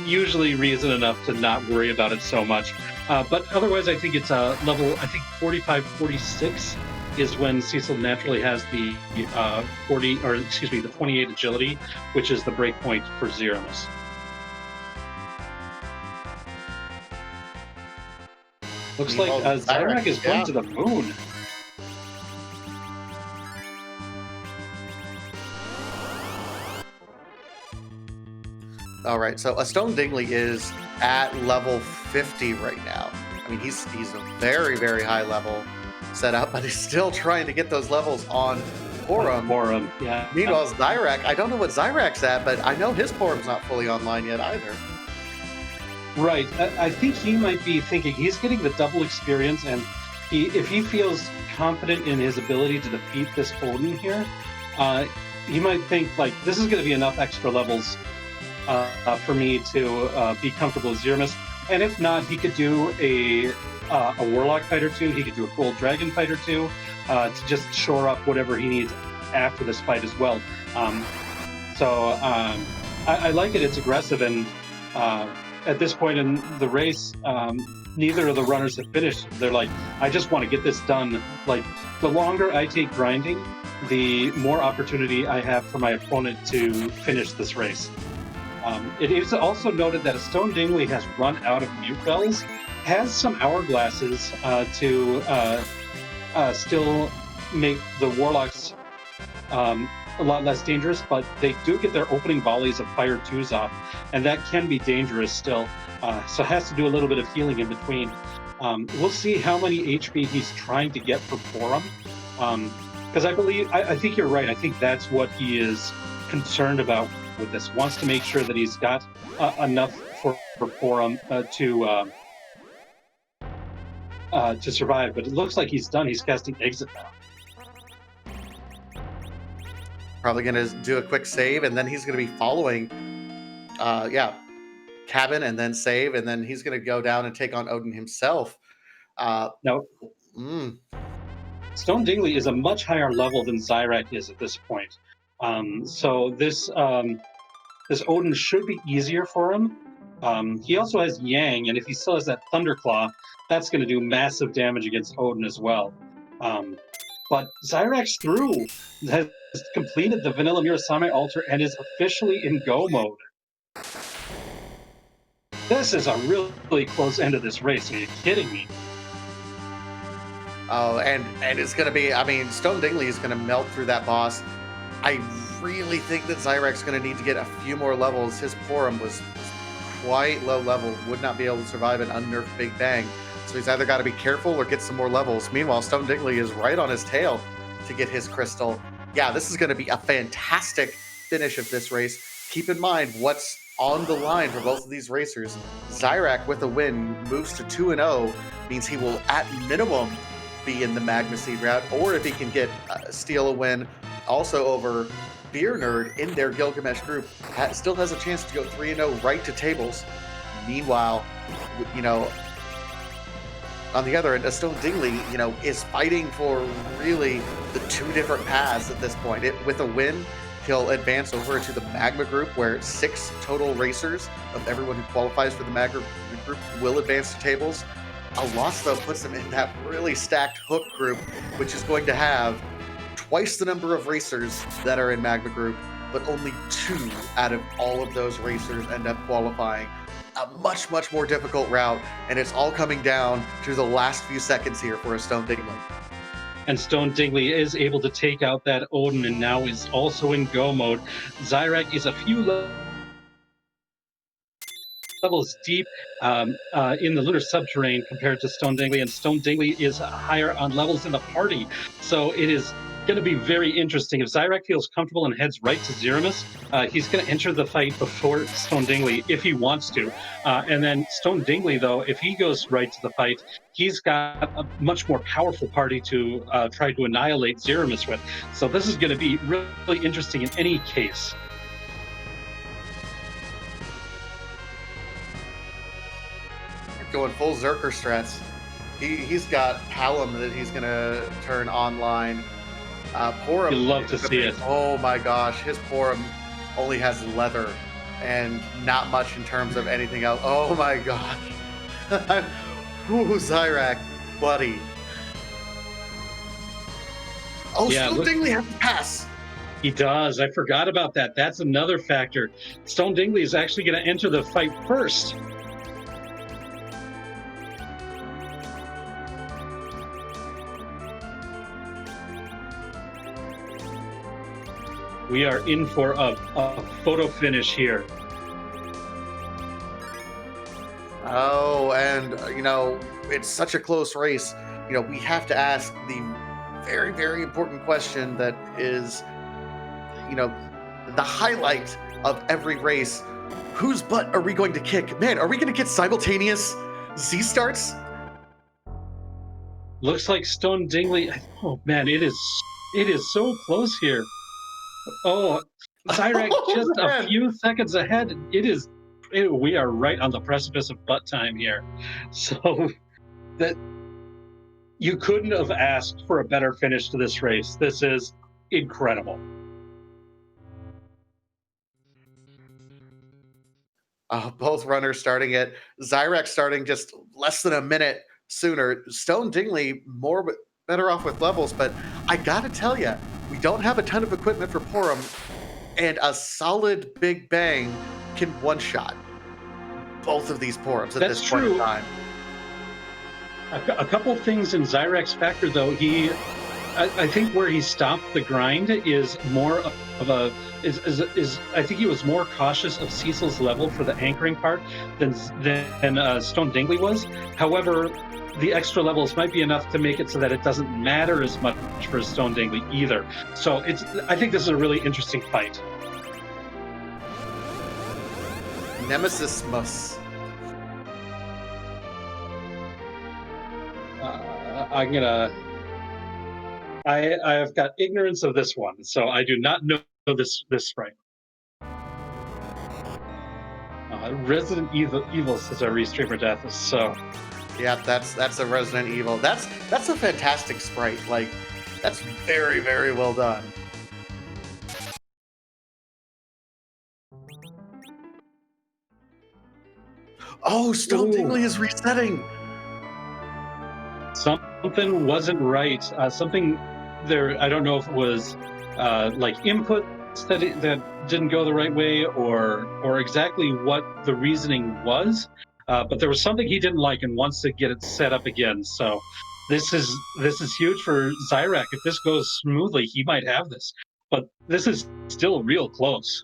usually reason enough to not worry about it so much. But otherwise, I think it's a level, I think 45, 46 is when Cecil naturally has the 28 agility, which is the breakpoint for Threemus. Looks like Zyrak is going to the moon. All right, so a Stone Dingley is at level 50 right now. I mean, he's a very, very high level setup, but he's still trying to get those levels on Porum. Yeah. Meanwhile, Zyrak, I don't know what Zyrak's at, but I know his Porum's not fully online yet either. Right. I think he might be thinking he's getting the double experience, and if he feels confident in his ability to defeat this Odin here, he might think, like, this is going to be enough extra levels for me to be comfortable with Threemus. And if not, he could do a Warlock fight or two. He could do a Gold Dragon fight or two to just shore up whatever he needs after this fight as well. I like it. It's aggressive, and at this point in the race, neither of the runners have finished. They're like, I just want to get this done. Like, the longer I take grinding, the more opportunity I have for my opponent to finish this race. It is also noted that a Stone Dingley has run out of mute bells, has some hourglasses to still make the Warlocks a lot less dangerous, but they do get their opening volleys of Fire 2s off, and that can be dangerous still. So has to do a little bit of healing in between. We'll see how many HP he's trying to get for Porum, because I think you're right. I think that's what he is concerned about with this. Wants to make sure that he's got enough for Porum to survive. But it looks like he's done. He's casting Exit now. Probably going to do a quick save, and then he's going to be following, Cabin, and then save, and then he's going to go down and take on Odin himself. Now, Stone Dingley is a much higher level than Zyrak is at this point. So this Odin should be easier for him. He also has Yang, and if he still has that Thunderclaw, that's going to do massive damage against Odin as well. But Zyrak's through, has completed the Vanilla Mirasame altar, and is officially in go mode. This is a really close end of this race. Are you kidding me? Oh, and it's going to be, I mean, Stone Dingley is going to melt through that boss. I really think that Zyrak's going to need to get a few more levels. His Porum was quite low level, would not be able to survive an unnerfed Big Bang. So he's either got to be careful or get some more levels. Meanwhile, Stone Dingley is right on his tail to get his crystal. Yeah, this is going to be a fantastic finish of this race. Keep in mind what's on the line for both of these racers. Zyrak with a win moves to 2-0, means he will at minimum be in the Magma Seed route, or if he can get steal a win also over Beer Nerd in their Gilgamesh group, still has a chance to go 3-0 right to tables. Meanwhile, on the other end, a Stone Dingley, is fighting for really the two different paths at this point. With a win, he'll advance over to the Magma group, where 6 total racers of everyone who qualifies for the Magma group will advance to tables. A loss, though, puts him in that really stacked Hook group, which is going to have twice the number of racers that are in Magma group, but only 2 out of all of those racers end up qualifying. A much, much more difficult route, and it's all coming down to the last few seconds here for a Stone Dingley. And Stone Dingley is able to take out that Odin, and now is also in go mode. Zyrak is a few levels deep in the lunar subterrane compared to Stone Dingley, and Stone Dingley is higher on levels in the party. So it is going to be very interesting. If Zyrak feels comfortable and heads right to Threemus, he's going to enter the fight before Stone Dingley if he wants to. And then Stone Dingley, though, if he goes right to the fight, he's got a much more powerful party to try to annihilate Threemus with. So this is going to be really interesting in any case. Going full Zerker strats. He's got Palom that he's going to turn online. Porum, you'd love to see it. Oh my gosh, his Porum only has leather and not much in terms of anything else. Oh my gosh. Ooh, Zyrak, buddy. Oh, yeah, Stone Dingley has to pass. He does. I forgot about that. That's another factor. Stone Dingley is actually going to enter the fight first. We are in for a photo finish here. Oh, and, it's such a close race. We have to ask the very, very important question that is, the highlight of every race. Whose butt are we going to kick? Man, are we going to get simultaneous Z-starts? Looks like Stone Dingley. Oh, man, it is so close here. Oh, Zyrak just a few seconds ahead. We are right on the precipice of butt time here. So that you couldn't have asked for a better finish to this race. This is incredible. Both runners starting it. Zyrak starting just less than a minute sooner. Stone Dingley better off with levels, but I gotta tell you, we don't have a ton of equipment for Porum, and a solid Big Bang can one-shot both of these Porums at this point in time. A couple things in Zyrak's factor, though. I think where he stopped the grind is more of I think he was more cautious of Cecil's level for the anchoring part than Stone Dingley was. However, the extra levels might be enough to make it so that it doesn't matter as much for Stone Dingley either. So I think this is a really interesting fight. Nemesis Mus. I'm gonna. I've got ignorance of this one, so I do not know this sprite. Resident Evil says our restreamer death. So Yeah, that's a Resident Evil. That's a fantastic sprite. Like, that's very, very well done. Oh, Stone Dingley is resetting. Something wasn't right. Something there. I don't know if it was like inputs that didn't go the right way, or exactly what the reasoning was. But there was something he didn't like and wants to get it set up again. So this is huge for Zyrak. If this goes smoothly, he might have this. But this is still real close.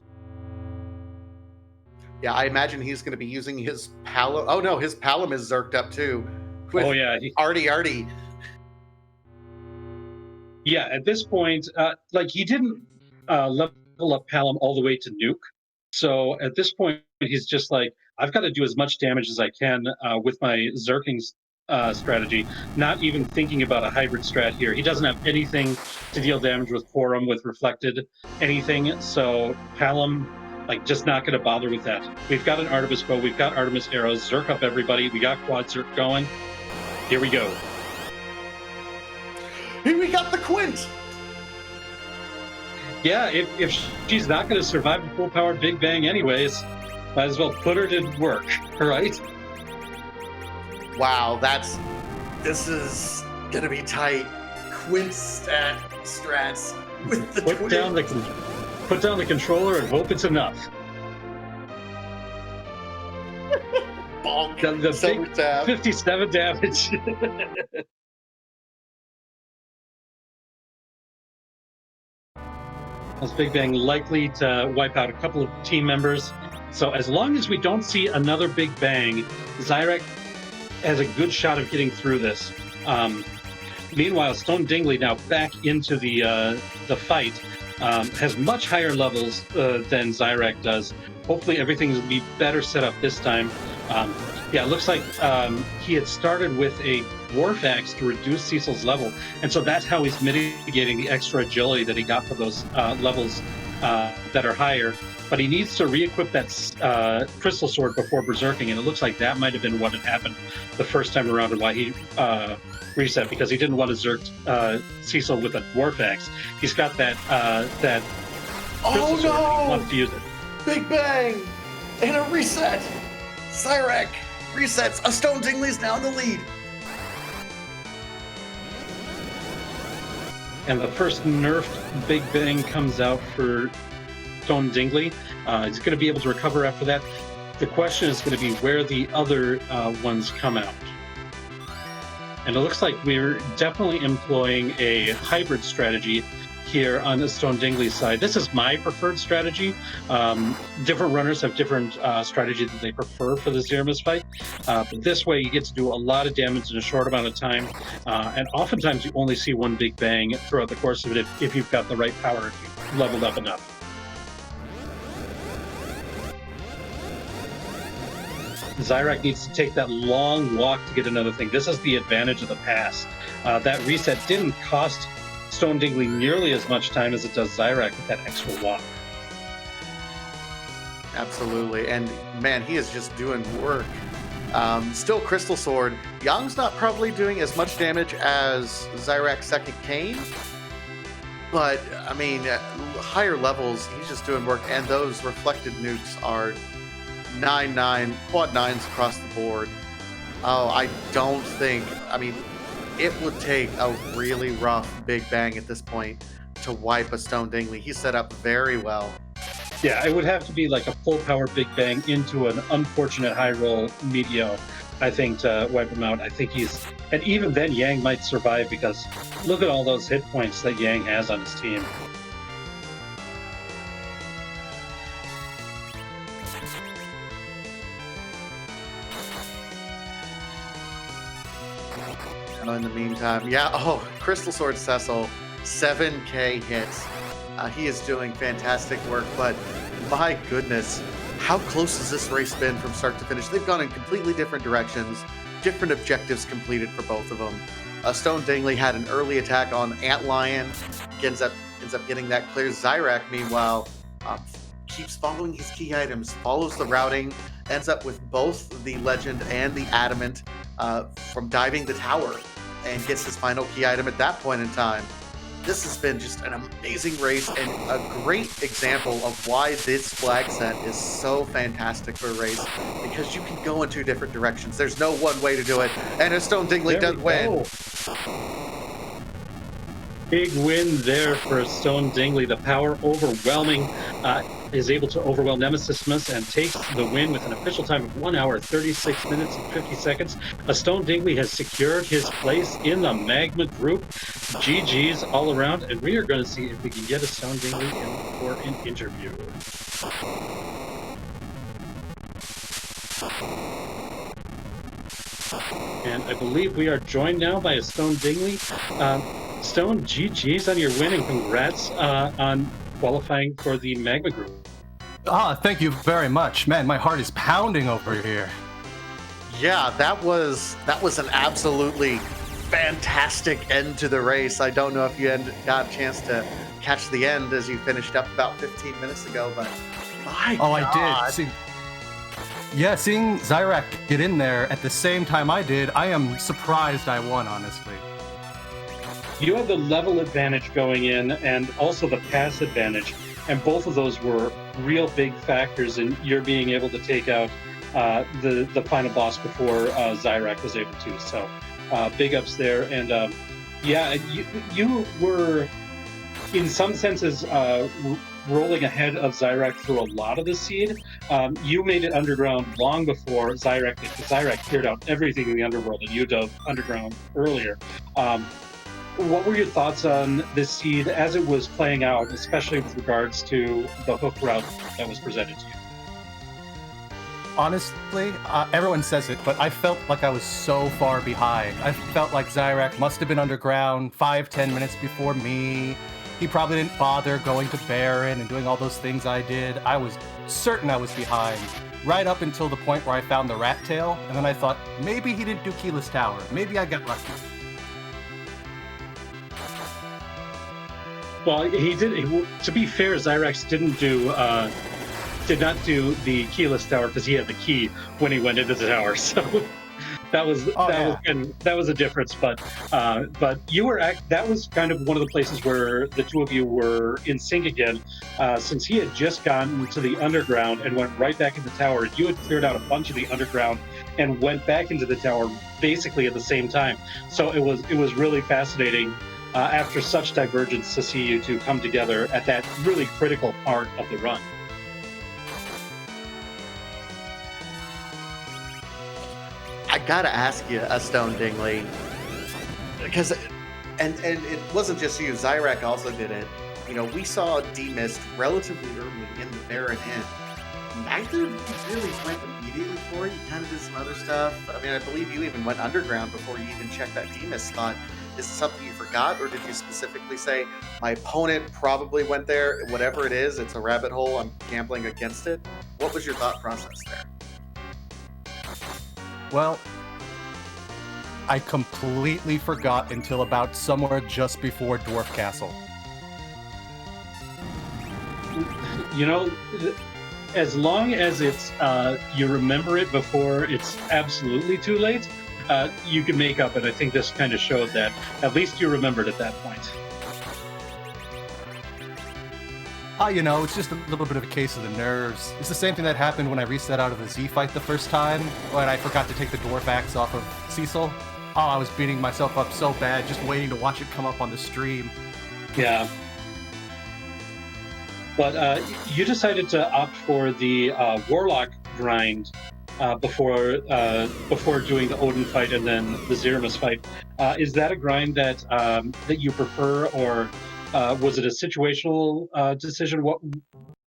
Yeah, I imagine he's going to be using his Palom. Oh no, his Palom is zerked up too. Oh yeah, Artie. Yeah, at this point, like he didn't level up Palom all the way to nuke. So at this point, he's just like, I've got to do as much damage as I can with my Zerking strategy, not even thinking about a hybrid strat here. He doesn't have anything to deal damage with Forum, with Reflected, anything. So Palom, like, just not going to bother with that. We've got an Artemis bow, we've got Artemis arrows, Zerk up everybody, we got Quad Zerk going. Here we go. Here we got the Quint. Yeah, if she's not going to survive a full-powered Big Bang anyways, might as well put her to work, right? Wow, this is gonna be tight. Quint strats with the put down the controller and hope it's enough. Bonk. The big tab. 57 damage. This Big Bang likely to wipe out a couple of team members. So as long as we don't see another Big Bang, Zyrak has a good shot of getting through this. Meanwhile, Stone Dingley now back into the fight, has much higher levels than Zyrak does. Hopefully everything will be better set up this time. Yeah, it looks like he had started with a Dwarf Axe to reduce Cecil's level, and so that's how he's mitigating the extra agility that he got for those levels that are higher. But he needs to re-equip that Crystal Sword before berserking, and it looks like that might have been what had happened the first time around and why he reset, because he didn't want to zerk Cecil with a Dwarf Axe. He's got that Crystal Sword, and he wants to use it. Big Bang! And a reset! Zyrak resets. A Stone Dingley's now in the lead. And the first nerfed Big Bang comes out for Stone Dingley. He's going to be able to recover after that. The question is going to be where the other ones come out. And it looks like we're definitely employing a hybrid strategy here on the Stone Dingley side. This is my preferred strategy. Different runners have different strategies that they prefer for the Threemus fight. But this way you get to do a lot of damage in a short amount of time. And oftentimes you only see one Big Bang throughout the course of it if you've got the right power, if you've leveled up enough. Zyrak needs to take that long walk to get another thing. This is the advantage of the pass. That reset didn't cost Stone Dingley nearly as much time as it does Zyrak with that extra walk. Absolutely, and man, he is just doing work. Still Crystal Sword. Yang's not probably doing as much damage as Zyrak's second Cane, but I mean, higher levels, he's just doing work, and those reflected nukes are 9-9, quad 9s across the board. Oh, I don't think, I mean, it would take a really rough Big Bang at this point to wipe a Stone Dingley. He's set up very well. Yeah, it would have to be like a full power Big Bang into an unfortunate high roll Meteor, I think, to wipe him out. I think he's, and even then Yang might survive, because look at all those hit points that Yang has on his team. In the meantime, yeah, Crystal Sword Cecil, 7k hits. He is doing fantastic work, but my goodness, how close has this race been from start to finish? They've gone in completely different directions, different objectives completed for both of them. Stone Dingley had an early attack on Antlion, ends up getting that clear. Zyrak, meanwhile, keeps following his key items, follows the routing, ends up with both the Legend and the Adamant from diving the tower, and gets his final key item at that point in time. This has been just an amazing race and a great example of why this flag set is so fantastic for a race, because you can go in two different directions. There's no one way to do it, and if Stone Dingley does win. Big win there for Stone Dingley. The power overwhelming is able to overwhelm Nemesis and takes the win with an official time of 1 hour, 36 minutes and 50 seconds. Stone Dingley has secured his place in the Magma group. GG's all around, and we are going to see if we can get a Stone Dingley in for an interview. And I believe we are joined now by a Stone Dingley. Stone, GG's on your win, and congrats on qualifying for the Magma group. Thank you very much. Man, my heart is pounding over here. Yeah, that was an absolutely fantastic end to the race. I don't know if you got a chance to catch the end as you finished up about 15 minutes ago, but my God. I did. Seeing Zyrak get in there at the same time I did, I am surprised I won, honestly. You had the level advantage going in and also the pass advantage, and both of those were real big factors in your being able to take out the final boss before Zyrak was able to. So big ups there. And yeah, you were in some senses rolling ahead of Zyrak through a lot of the seed. You made it underground long before Zyrak did, because Zyrak cleared out everything in the underworld and you dove underground earlier. What were your thoughts on this seed as it was playing out, especially with regards to the hook route that was presented to you? Honestly, everyone says it, but I felt like I was so far behind. I felt like Zyrak must have been underground 5-10 minutes before me. He probably didn't bother going to Baron and doing all those things I did. I was certain I was behind, right up until the point where I found the rat tail, and then I thought, maybe he didn't do Keyless Tower. Maybe I got lucky. Well, he did. To be fair, Zyrax did not do the keyless tower because he had the key when he went into the tower. So that was a difference. But you were that was kind of one of the places where the two of you were in sync again, since he had just gotten to the underground and went right back in the tower. You had cleared out a bunch of the underground and went back into the tower basically at the same time. So it was really fascinating. After such divergence, to see you two come together at that really critical part of the run. I gotta ask you, Stone Dingley, because and it wasn't just you. Zyrak also did it. You know, we saw D-Mist relatively early in the Baron end. Neither of you really went immediately for it. You kind of did some other stuff. I mean, I believe you even went underground before you even checked that D-Mist spot. Is it something you forgot, or did you specifically say, my opponent probably went there, whatever it is, it's a rabbit hole, I'm gambling against it? What was your thought process there? Well, I completely forgot until about somewhere just before Dwarf Castle. You know, as long as it's you remember it before it's absolutely too late, you can make up, and I think this kind of showed that at least you remembered at that point. You know, it's just a little bit of a case of the nerves. It's the same thing that happened when I reset out of the Z fight the first time, when I forgot to take the dwarf axe off of Cecil. Oh, I was beating myself up so bad, just waiting to watch it come up on the stream. Yeah. But you decided to opt for the Warlock grind before doing the Odin fight and then the Threemus fight. Is that a grind that you prefer, or was it a situational decision?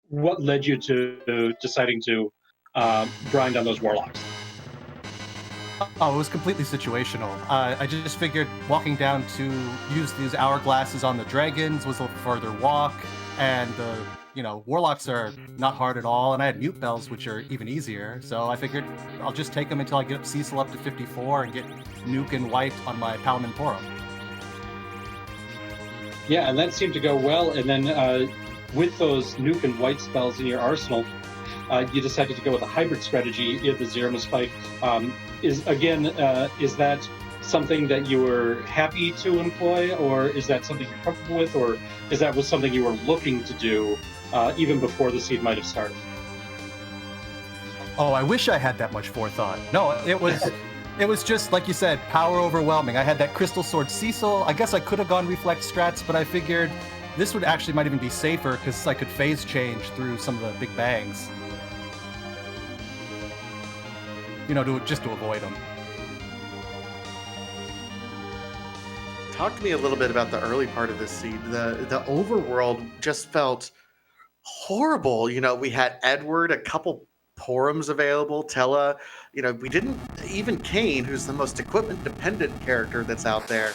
What led you to deciding to grind on those Warlocks? Oh, it was completely situational. I just figured walking down to use these hourglasses on the dragons was a further walk. and the warlocks are not hard at all, and I had mute bells, which are even easier. So I figured I'll just take them until I get Cecil up to 54 and get Nuke and White on my Paladin Porum. Yeah, and that seemed to go well. And then with those Nuke and White spells in your arsenal, you decided to go with a hybrid strategy in the Threemus fight. Is that something that you were happy to employ, or is that something you're comfortable with, or is that was something you were looking to do even before the seed might have started? Oh, I wish I had that much forethought. No, it was just, like you said, power overwhelming. I had that Crystal Sword Cecil. I guess I could have gone Reflex strats, but I figured this would actually might even be safer because I could phase change through some of the big bangs. Just to avoid them. Talk to me a little bit about the early part of this seed. The overworld just felt horrible. We had Edward, a couple Porums available, Tella. We didn't even Kane, who's the most equipment-dependent character that's out there,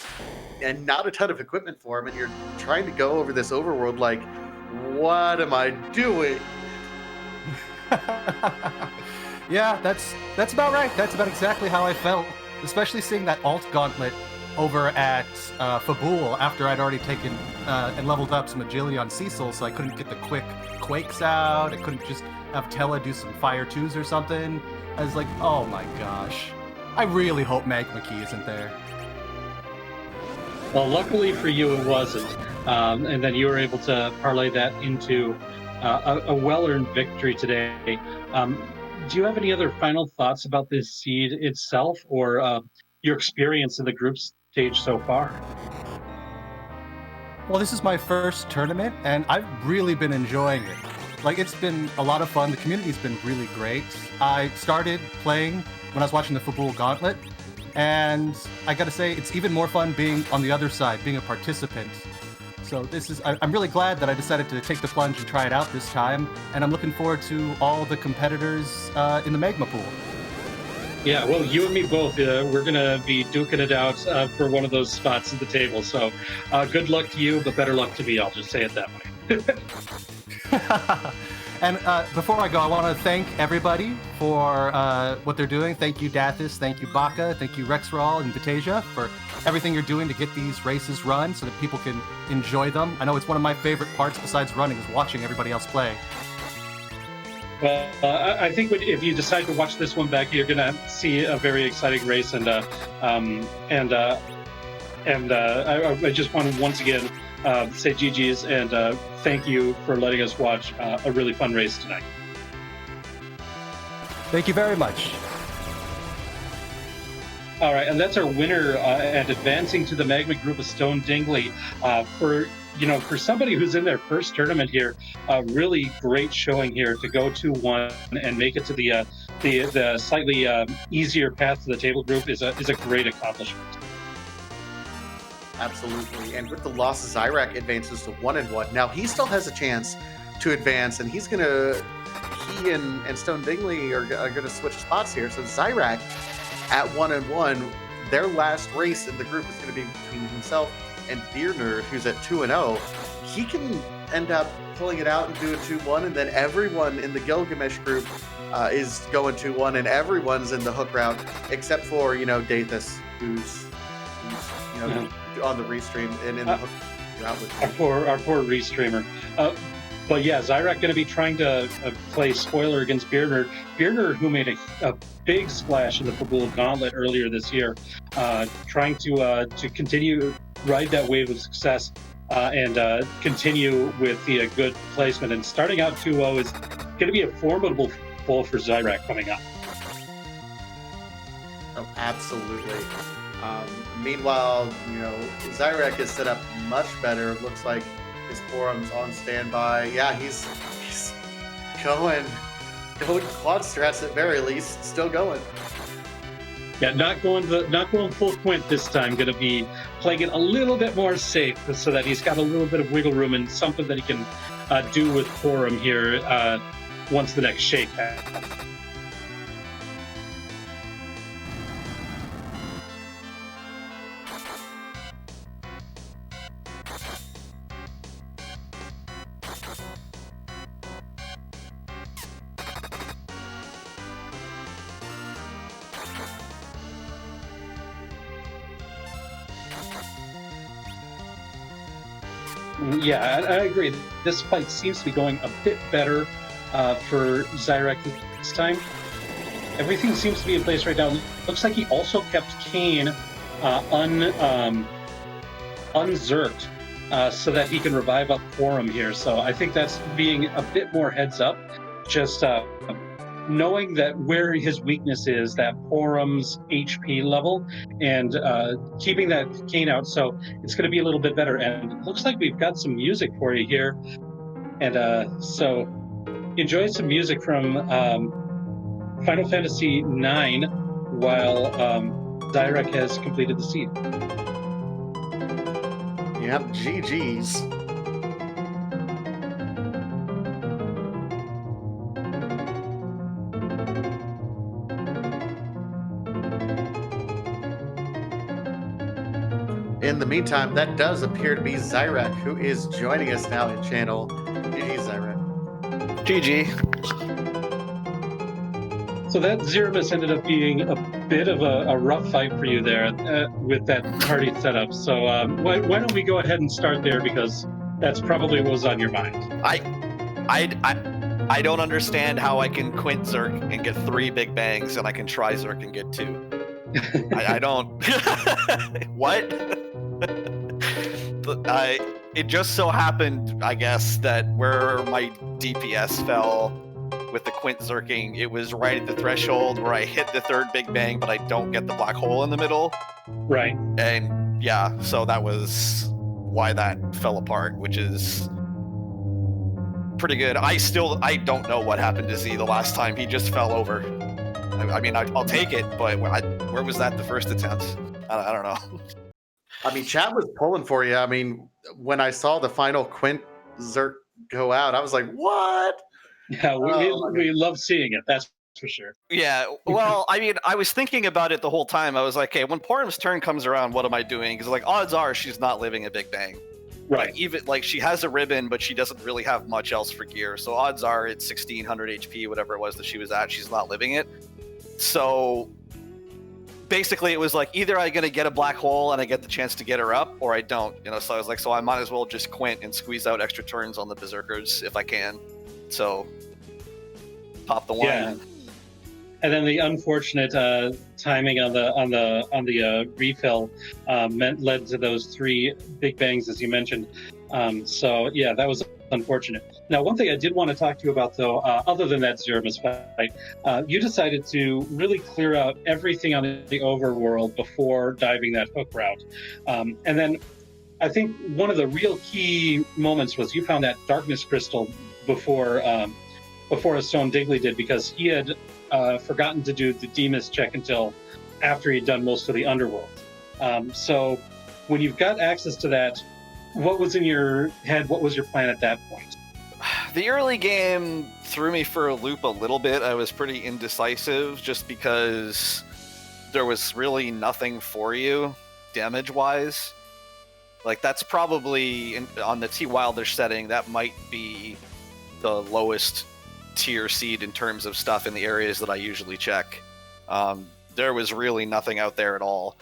and not a ton of equipment for him. And you're trying to go over this overworld like, what am I doing? Yeah, that's about right. That's about exactly how I felt, especially seeing that alt gauntlet over at Fabul after I'd already taken and leveled up some agility on Cecil, so I couldn't get the quick quakes out. I couldn't just have Tella do some fire 2s or something. I was like, oh my gosh. I really hope Magma Key isn't there. Well, luckily for you, it wasn't. And then you were able to parlay that into a well-earned victory today. Do you have any other final thoughts about this seed itself, or your experience in the group stage so far? Well, this is my first tournament, and I've really been enjoying it. Like, it's been a lot of fun. The community's been really great. I started playing when I was watching the Fabul Gauntlet, and I gotta say, it's even more fun being on the other side, being a participant. So I'm really glad that I decided to take the plunge and try it out this time, and I'm looking forward to all the competitors in the Magma Pool. Yeah, well, you and me both. We're going to be duking it out for one of those spots at the table. So good luck to you, but better luck to me. I'll just say it that way. And before I go, I want to thank everybody for what they're doing. Thank you, Dathis. Thank you, Baka. Thank you, Rexral and Vitasia, for everything you're doing to get these races run so that people can enjoy them. I know it's one of my favorite parts besides running is watching everybody else play. Well, I think if you decide to watch this one back, you're going to see a very exciting race. And I just want to once again say GG's and thank you for letting us watch a really fun race tonight. Thank you very much. All right, and that's our winner and advancing to the Magma Group of Stone Dingley. For somebody who's in their first tournament here, really great showing here to go 2-1 and make it to the slightly easier path to the table group is a great accomplishment. Absolutely, and with the loss, Zyrak advances to 1-1. Now he still has a chance to advance, and he and Stone Dingley are gonna switch spots here. So Zyrak at 1-1, their last race in the group is going to be between himself and Beer Nerd, who's at 2-0. He can end up pulling it out and do a 2-1, and then everyone in the Gilgamesh group is going 2-1, and everyone's in the hook route except for Dathis, who's on the restream and in the hook route with our poor restreamer. But yeah, Zyrak going to be trying to play spoiler against Beer Nerd. Beer Nerd, who made a big splash in the Fabul Gauntlet earlier this year, trying to continue ride that wave of success and continue with the good placement. And starting out 2-0 is going to be a formidable foe for Zyrak coming up. Oh, absolutely. Meanwhile, Zyrak is set up much better. It looks like his forum's on standby. Yeah, he's going quad strats at very least, still going. Yeah, not going full point this time. Going to be playing it a little bit more safe so that he's got a little bit of wiggle room and something that he can do with forum here once the next shake happens. Yeah, I agree. This fight seems to be going a bit better for Zyrek this time. Everything seems to be in place right now. Looks like he also kept Kane unzerked so that he can revive up Forum here. So I think that's being a bit more heads up. Just knowing that where his weakness is, that Forum's HP level, and keeping that Kane out. So it's going to be a little bit better. And it looks like we've got some music for you here. And so enjoy some music from Final Fantasy IX while Zyrek has completed the seed. Yep, GG's. In the meantime, that does appear to be Zyrek, who is joining us now in channel. GG, Zyrek. GG. So that Threemus ended up being a bit of a rough fight for you there with that party setup. So why don't we go ahead and start there, because that's probably what was on your mind. I don't understand how I can quint Zerk and get 3 big bangs, and I can try Zerk and get 2. I don't. What? It just so happened, I guess, that where my DPS fell with the quint Zerking, it was right at the threshold where I hit the 3rd big bang, but I don't get the black hole in the middle. Right. And yeah, so that was why that fell apart, which is pretty good. I don't know what happened to Z the last time. He just fell over. I mean, I'll take it, but where was that the first attempt? I don't know. I mean, chat was pulling for you. I mean, when I saw the final Quint Zerk go out, I was like, what? Yeah, we love seeing it, that's for sure. Yeah, well, I mean, I was thinking about it the whole time. I was like, hey, when Porum's turn comes around, what am I doing? Because, like, odds are she's not living a big bang. Right. Like, even, like, she has a ribbon, but she doesn't really have much else for gear. So odds are it's 1600 HP, whatever it was that she was at, she's not living it. So basically it was like, either I'm going to get a black hole and I get the chance to get her up, or I don't, you know. So I was like, so I might as well just quint and squeeze out extra turns on the berserkers if I can. So pop the one. Yeah. And then the unfortunate timing on the refill led to those 3 big bangs, as you mentioned. So yeah, that was unfortunate. Now, one thing I did want to talk to you about, though, other than that Threemus fight, you decided to really clear out everything on the overworld before diving that hook route. And then I think one of the real key moments was you found that darkness crystal before a Stone Dingley did, because he had forgotten to do the Demas check until after he'd done most of the underworld. So when you've got access to that, what was in your head? What was your plan at that point? The early game threw me for a loop a little bit. I was pretty indecisive just because there was really nothing for you damage-wise. Like, that's probably, on the T. Wilder setting, that might be the lowest tier seed in terms of stuff in the areas that I usually check. There was really nothing out there at all.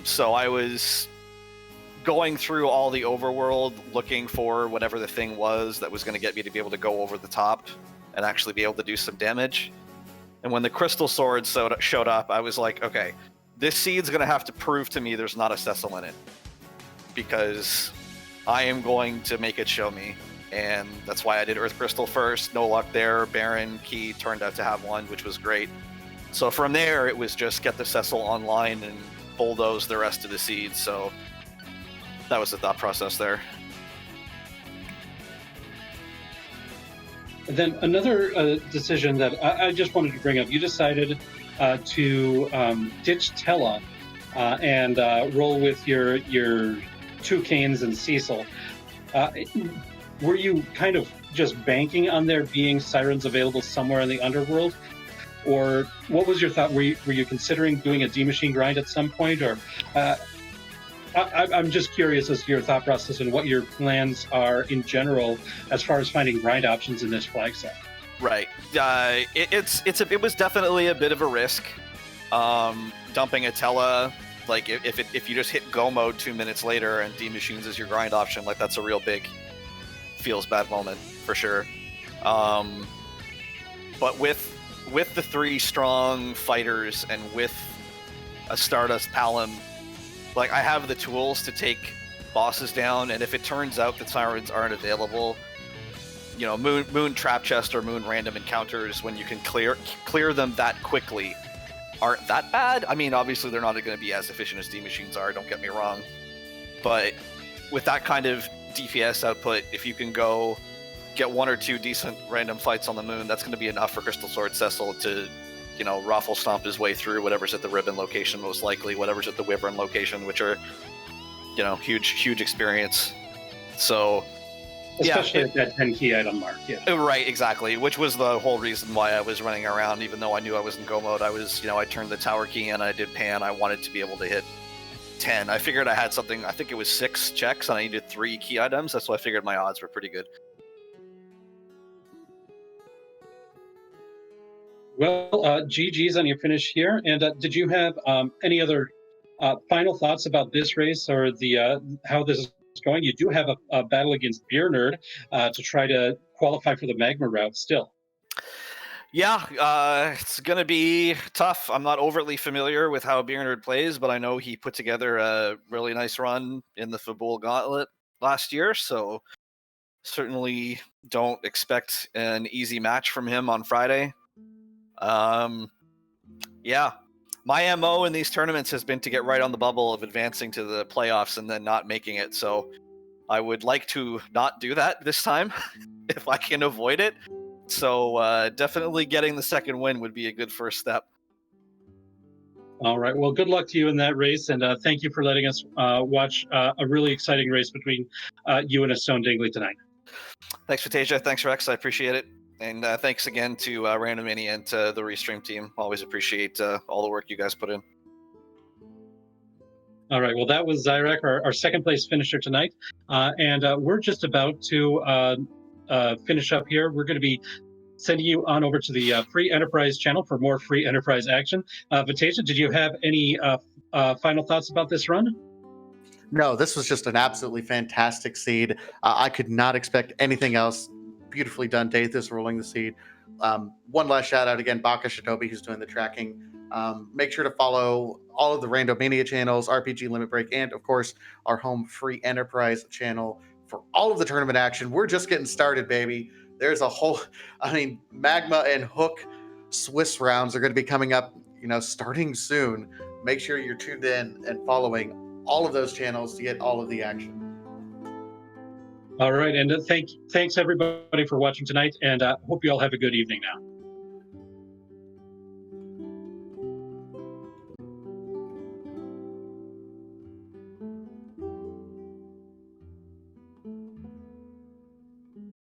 So I was going through all the overworld looking for whatever the thing was that was going to get me to be able to go over the top and actually be able to do some damage. And when the crystal sword showed up, I was like, okay, this seed's going to have to prove to me there's not a Cecil in it, because I am going to make it show me. And that's why I did Earth Crystal first. No luck there. Baron Key turned out to have one, which was great. So from there, it was just get the Cecil online and bulldoze the rest of the seeds. So that was the thought process there. And then another decision that I just wanted to bring up, you decided to ditch Tella and roll with your 2 Canes and Cecil. Were you kind of just banking on there being sirens available somewhere in the underworld? Or what was your thought? Were you considering doing a D-Machine grind at some point? Or I'm just curious as to your thought process and what your plans are in general as far as finding grind options in this flag set. Right. It was definitely a bit of a risk. Dumping Atella Like if you just hit go mode 2 minutes later and D Machines is your grind option, like that's a real big feels bad moment for sure. But with the 3 strong fighters and with a Stardust Palom, like I have the tools to take bosses down, and if it turns out that sirens aren't available, you know, moon trap chest or moon random encounters when you can clear them that quickly aren't that bad. I mean, obviously they're not going to be as efficient as D Machines are, don't get me wrong, but with that kind of DPS output, if you can go get 1 or 2 decent random fights on the moon, that's going to be enough for Crystal Sword Cecil to, you know, raffle stomp his way through whatever's at the ribbon location, most likely whatever's at the wyvern location, which are, you know, huge experience. So especially at that 10 key item mark. Yeah, right, exactly, which was the whole reason why I was running around. Even though I knew I was in go mode, I was, you know, I turned the tower key and I did pan. I wanted to be able to hit 10. I figured I had something, I think it was 6 checks and I needed 3 key items. That's why I figured my odds were pretty good. Well, GG's on your finish here. And did you have any other final thoughts about this race or the how this is going? You do have a battle against Beer Nerd to try to qualify for the Magma route still. Yeah, it's going to be tough. I'm not overtly familiar with how Beer Nerd plays, but I know he put together a really nice run in the Fabul Gauntlet last year, so certainly don't expect an easy match from him on Friday. Yeah, my MO in these tournaments has been to get right on the bubble of advancing to the playoffs and then not making it, so I would like to not do that this time if I can avoid it. So definitely getting the second win would be a good first step. All right. Well, good luck to you in that race, and thank you for letting us watch a really exciting race between you and a Stone Dingley tonight. Thanks, Fantasia. Thanks, Rex. I appreciate it. And thanks again to Random Mania and to the Restream team. Always appreciate all the work you guys put in. All right. Well, that was Zyrek, our second place finisher tonight. And we're just about to finish up here. We're going to be sending you on over to the Free Enterprise channel for more Free Enterprise action. Fantasia, did you have any final thoughts about this run? No, this was just an absolutely fantastic seed. I could not expect anything else. Beautifully done, Dathus, rolling the seed. One last shout out again, Baka Shinobi, who's doing the tracking. Make sure to follow all of the Randomania channels, RPG Limit Break, and of course, our home Free Enterprise channel for all of the tournament action. We're just getting started, baby. There's a whole, Magma and Hook Swiss rounds are going to be coming up, starting soon. Make sure you're tuned in and following all of those channels to get all of the action. All right, and thanks everybody for watching tonight, and hope you all have a good evening now.